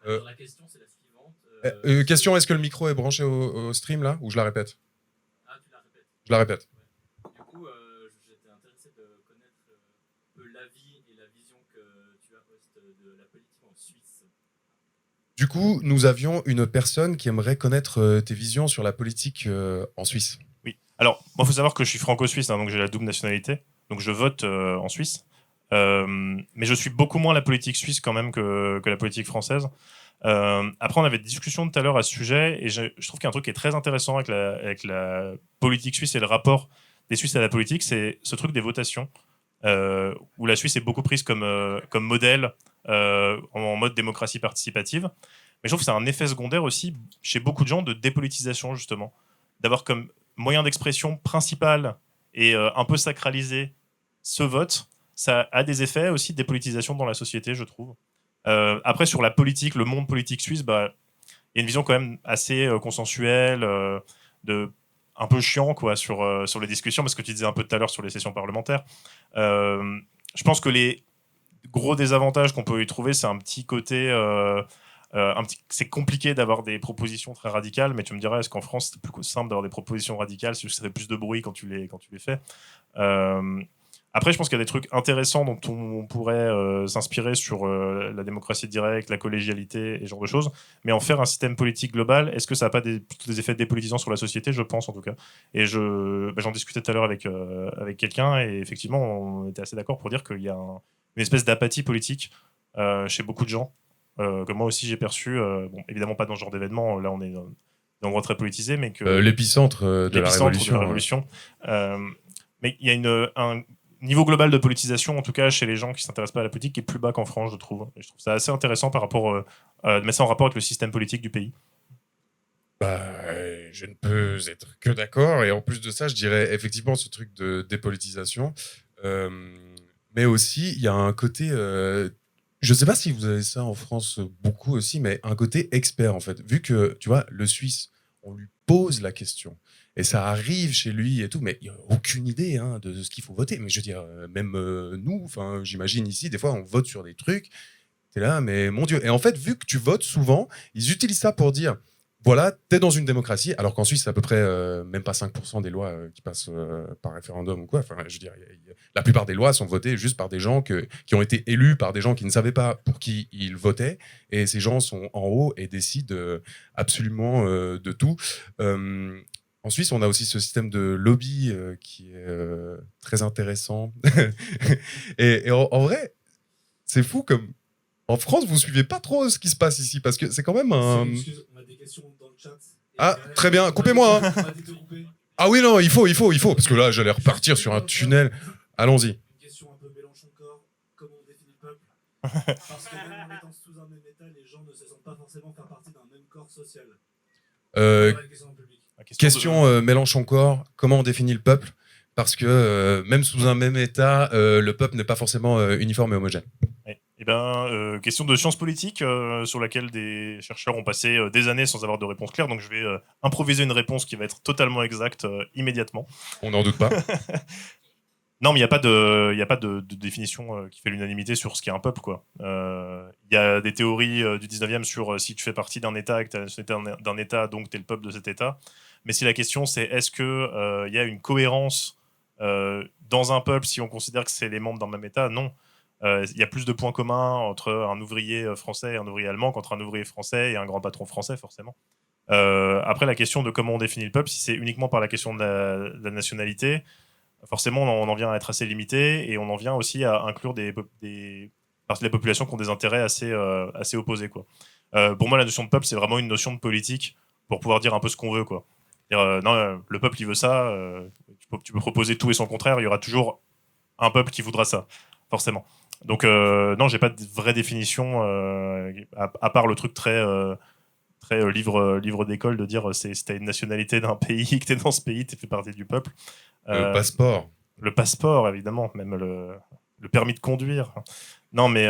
Alors, la question, c'est la suivante. Question, est-ce que le micro est branché au stream, là, ou je la répète? Ah, tu la répètes. Je la répète. Du coup, j'étais intéressé de connaître un peu l'avis et la vision que tu as de la politique en Suisse. Du coup, nous avions une personne qui aimerait connaître tes visions sur la politique en Suisse. Oui. Alors, moi, il faut savoir que je suis franco-suisse, donc j'ai la double nationalité. Donc, je vote en Suisse. Mais je suis beaucoup moins la politique suisse quand même que la politique française. Après, on avait des discussions tout à l'heure à ce sujet, et je trouve qu'il y a un truc qui est très intéressant avec la politique suisse et le rapport des Suisses à la politique, c'est ce truc des votations, où la Suisse est beaucoup prise comme modèle en mode démocratie participative. Mais je trouve que c'est un effet secondaire aussi chez beaucoup de gens de dépolitisation, justement. D'avoir comme moyen d'expression principal et un peu sacralisé ce vote, ça a des effets aussi de dépolitisation dans la société, je trouve. Après, sur la politique, le monde politique suisse, il y a une vision quand même assez consensuelle, un peu chiant quoi, sur les discussions, parce que tu disais un peu tout à l'heure sur les sessions parlementaires. Je pense que les gros désavantages qu'on peut y trouver, c'est un petit côté... c'est compliqué d'avoir des propositions très radicales, mais tu me dirais, est-ce qu'en France, c'est plus simple d'avoir des propositions radicales, parce que ça fait plus de bruit quand tu les fais. Après, je pense qu'il y a des trucs intéressants dont on pourrait s'inspirer sur la démocratie directe, la collégialité et ce genre de choses. Mais en faire un système politique global, est-ce que ça n'a pas plutôt des effets dépolitisants sur la société? Je pense en tout cas. Et j'en discutais tout à l'heure avec quelqu'un, et effectivement, on était assez d'accord pour dire qu'il y a une espèce d'apathie politique chez beaucoup de gens, que moi aussi j'ai perçu. Bon, évidemment pas dans ce genre d'événement, là on est dans un endroit très politisé, mais que L'épicentre de la révolution. Mais il y a un niveau global de politisation, en tout cas chez les gens qui ne s'intéressent pas à la politique, qui est plus bas qu'en France, je trouve. Et je trouve ça assez intéressant par rapport, de mettre ça en rapport avec le système politique du pays. Je ne peux être que d'accord. Et en plus de ça, je dirais effectivement ce truc de dépolitisation. Mais aussi, il y a un côté... je ne sais pas si vous avez ça en France beaucoup aussi, mais un côté expert, en fait. Vu que, tu vois, le Suisse, on lui pose la question. Et ça arrive chez lui et tout, mais il n'y a aucune idée de ce qu'il faut voter. Mais je veux dire, même nous, j'imagine ici, des fois, on vote sur des trucs. T'es là, mais mon Dieu. Et en fait, vu que tu votes souvent, ils utilisent ça pour dire, voilà, t'es dans une démocratie, alors qu'en Suisse, c'est à peu près même pas 5% des lois qui passent par référendum ou quoi. Enfin, je veux dire, la plupart des lois sont votées juste par des gens qui ont été élus par des gens qui ne savaient pas pour qui ils votaient. Et ces gens sont en haut et décident absolument de tout. En Suisse, on a aussi ce système de lobby qui est très intéressant. et en vrai, c'est fou comme... En France, vous suivez pas trop ce qui se passe ici, parce que c'est quand même un... On a des questions dans le chat. Ah, très bien, coupez-moi. Ah oui, non, il faut, parce que là, j'allais repartir sur un tunnel. Allons-y. Une question un peu Mélenchon-Corps, comment on définit le peuple? Parce que même en étant sous un même état, les gens ne se sentent pas forcément faire partie d'un même corps social. Voilà la question en public. Question Mélenchon-Corps, comment on définit le peuple? Parce que même sous un même état, le peuple n'est pas forcément uniforme et homogène. Question de sciences politiques sur laquelle des chercheurs ont passé des années sans avoir de réponse claire, donc je vais improviser une réponse qui va être totalement exacte immédiatement. On n'en doute pas. Non, mais il n'y a pas de définition qui fait l'unanimité sur ce qu'est un peuple, quoi. Il y a des théories du 19e sur si tu fais partie d'un État et que tu es d'un État, donc tu es le peuple de cet État. Mais si la question c'est est-ce qu'il y a une cohérence dans un peuple si on considère que c'est les membres d'un même État, non. Il y a plus de points communs entre un ouvrier français et un ouvrier allemand qu'entre un ouvrier français et un grand patron français, forcément. Après, la question de comment on définit le peuple, si c'est uniquement par la question de la nationalité, forcément, on en vient à être assez limité, et on en vient aussi à inclure des parties de la population qui ont des intérêts assez opposés, quoi. Pour moi, la notion de peuple, c'est vraiment une notion de politique pour pouvoir dire un peu ce qu'on veut, quoi. Non, le peuple, il veut ça, tu peux proposer tout et son contraire, il y aura toujours un peuple qui voudra ça, forcément. Donc, non, j'ai pas de vraie définition, à part le truc très livre d'école de dire si t'as une nationalité d'un pays, que t'es dans ce pays, t'es fait partie du peuple. Le passeport. Le passeport, évidemment, même le permis de conduire. Non, mais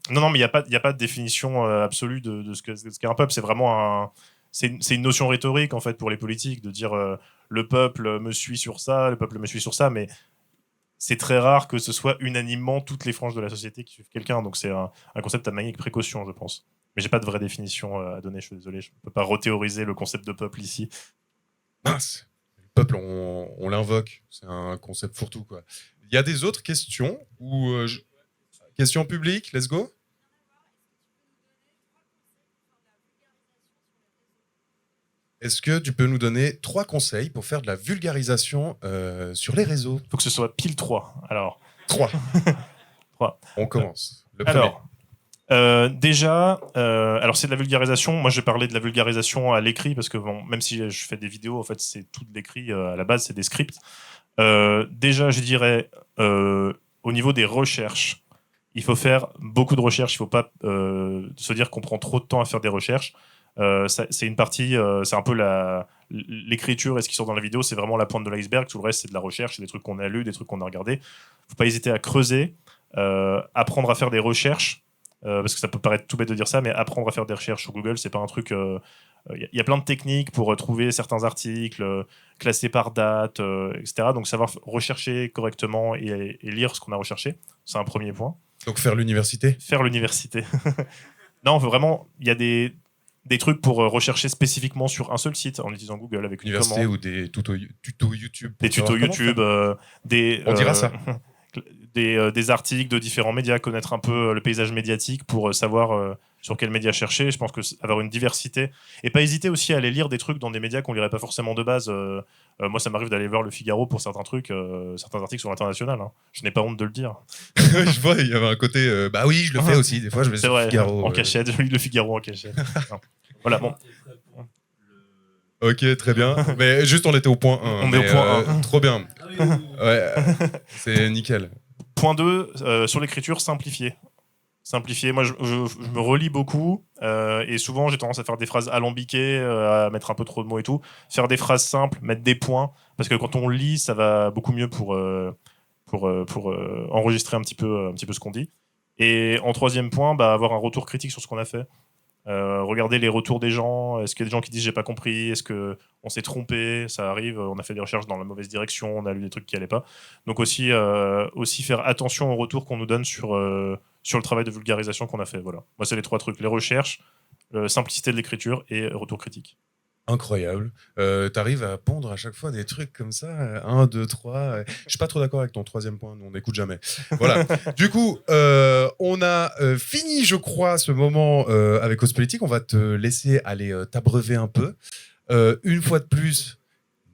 il n'y a pas de définition absolue de ce qu'est un peuple. C'est vraiment c'est une notion rhétorique, en fait, pour les politiques, de dire le peuple me suit sur ça, le peuple me suit sur ça, mais c'est très rare que ce soit unanimement toutes les franges de la société qui suivent quelqu'un. Donc c'est un concept à manier avec précaution, je pense. Mais j'ai pas de vraie définition à donner, je suis désolé. Je ne peux pas rethéoriser le concept de peuple ici. Mince. Le peuple, on l'invoque. C'est un concept fourre-tout, quoi. Il y a des autres questions ou questions publiques, let's go. Est-ce que tu peux nous donner 3 conseils pour faire de la vulgarisation sur les réseaux? Il faut que ce soit pile 3. Alors 3. 3. On commence. Le premier. Alors, déjà, alors c'est de la vulgarisation. Moi, je vais parler de la vulgarisation à l'écrit parce que bon, même si je fais des vidéos, en fait, c'est tout de l'écrit. À la base, c'est des scripts. Déjà, je dirais, au niveau des recherches, il faut faire beaucoup de recherches. Il ne faut pas se dire qu'on prend trop de temps à faire des recherches. C'est une partie, c'est un peu l'écriture et ce qui sort dans la vidéo, c'est vraiment la pointe de l'iceberg. Tout le reste, c'est de la recherche, c'est des trucs qu'on a lus, des trucs qu'on a regardés. Il ne faut pas hésiter à creuser, apprendre à faire des recherches. Parce que ça peut paraître tout bête de dire ça, mais apprendre à faire des recherches sur Google, c'est pas un truc. Y a plein de techniques pour trouver certains articles, classer par date, etc. Donc savoir rechercher correctement et lire ce qu'on a recherché, c'est un premier point. Donc faire l'université. Faire l'université. Non, vraiment, il y a des trucs pour rechercher spécifiquement sur un seul site en utilisant Google avec une Université commande. ou des tutos YouTube. Des tutos YouTube, On dira ça. Des articles de différents médias, connaître un peu le paysage médiatique pour savoir sur quel média chercher. Je pense que avoir une diversité et pas hésiter aussi à aller lire des trucs dans des médias qu'on lirait pas forcément de base. Moi, ça m'arrive d'aller voir Le Figaro pour certains trucs, certains articles sur l'international. Hein. Je n'ai pas honte de le dire. Je vois, il y avait un côté. Bah oui, je le fais aussi. Des fois, je vais C'est sur vrai, Le Figaro. en cachette. Je lis Le Figaro en cachette. Voilà, bon. Ok, très bien. Mais juste, on était au point 1. On est au point 1. Trop bien. Ah oui, oui, oui. Ouais, c'est nickel. Point 2, sur l'écriture, simplifier. Simplifier. Moi, je me relis beaucoup et souvent, j'ai tendance à faire des phrases alambiquées, à mettre un peu trop de mots et tout. Faire des phrases simples, mettre des points, parce que quand on lit, ça va beaucoup mieux pour enregistrer un petit peu ce qu'on dit. Et en troisième point, avoir un retour critique sur ce qu'on a fait. Regarder les retours des gens. Est-ce qu'il y a des gens qui disent j'ai pas compris? Est-ce qu'on s'est trompé? Ça arrive, on a fait des recherches dans la mauvaise direction, on a lu des trucs qui allaient pas. Donc aussi faire attention aux retours qu'on nous donne sur le travail de vulgarisation qu'on a fait. Voilà. Moi, c'est les 3 trucs: les recherches, simplicité de l'écriture et retour critique. Incroyable. T'arrives à pondre à chaque fois des trucs comme ça. 1, 2, 3. Je suis pas trop d'accord avec ton 3e point. Nous, on n'écoute jamais. Voilà. Du coup, on a fini, je crois, ce moment avec Ospolitique. On va te laisser aller t'abreuver un peu. Une fois de plus,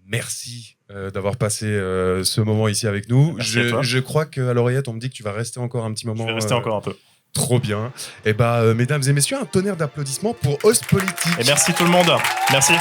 merci d'avoir passé ce moment ici avec nous. Merci à toi. Je crois qu'à l'oreillette, on me dit que tu vas rester encore un petit moment. Je vais rester encore un peu. Trop bien. Et mesdames et messieurs, un tonnerre d'applaudissements pour Ospolitique. Et merci tout le monde. Merci.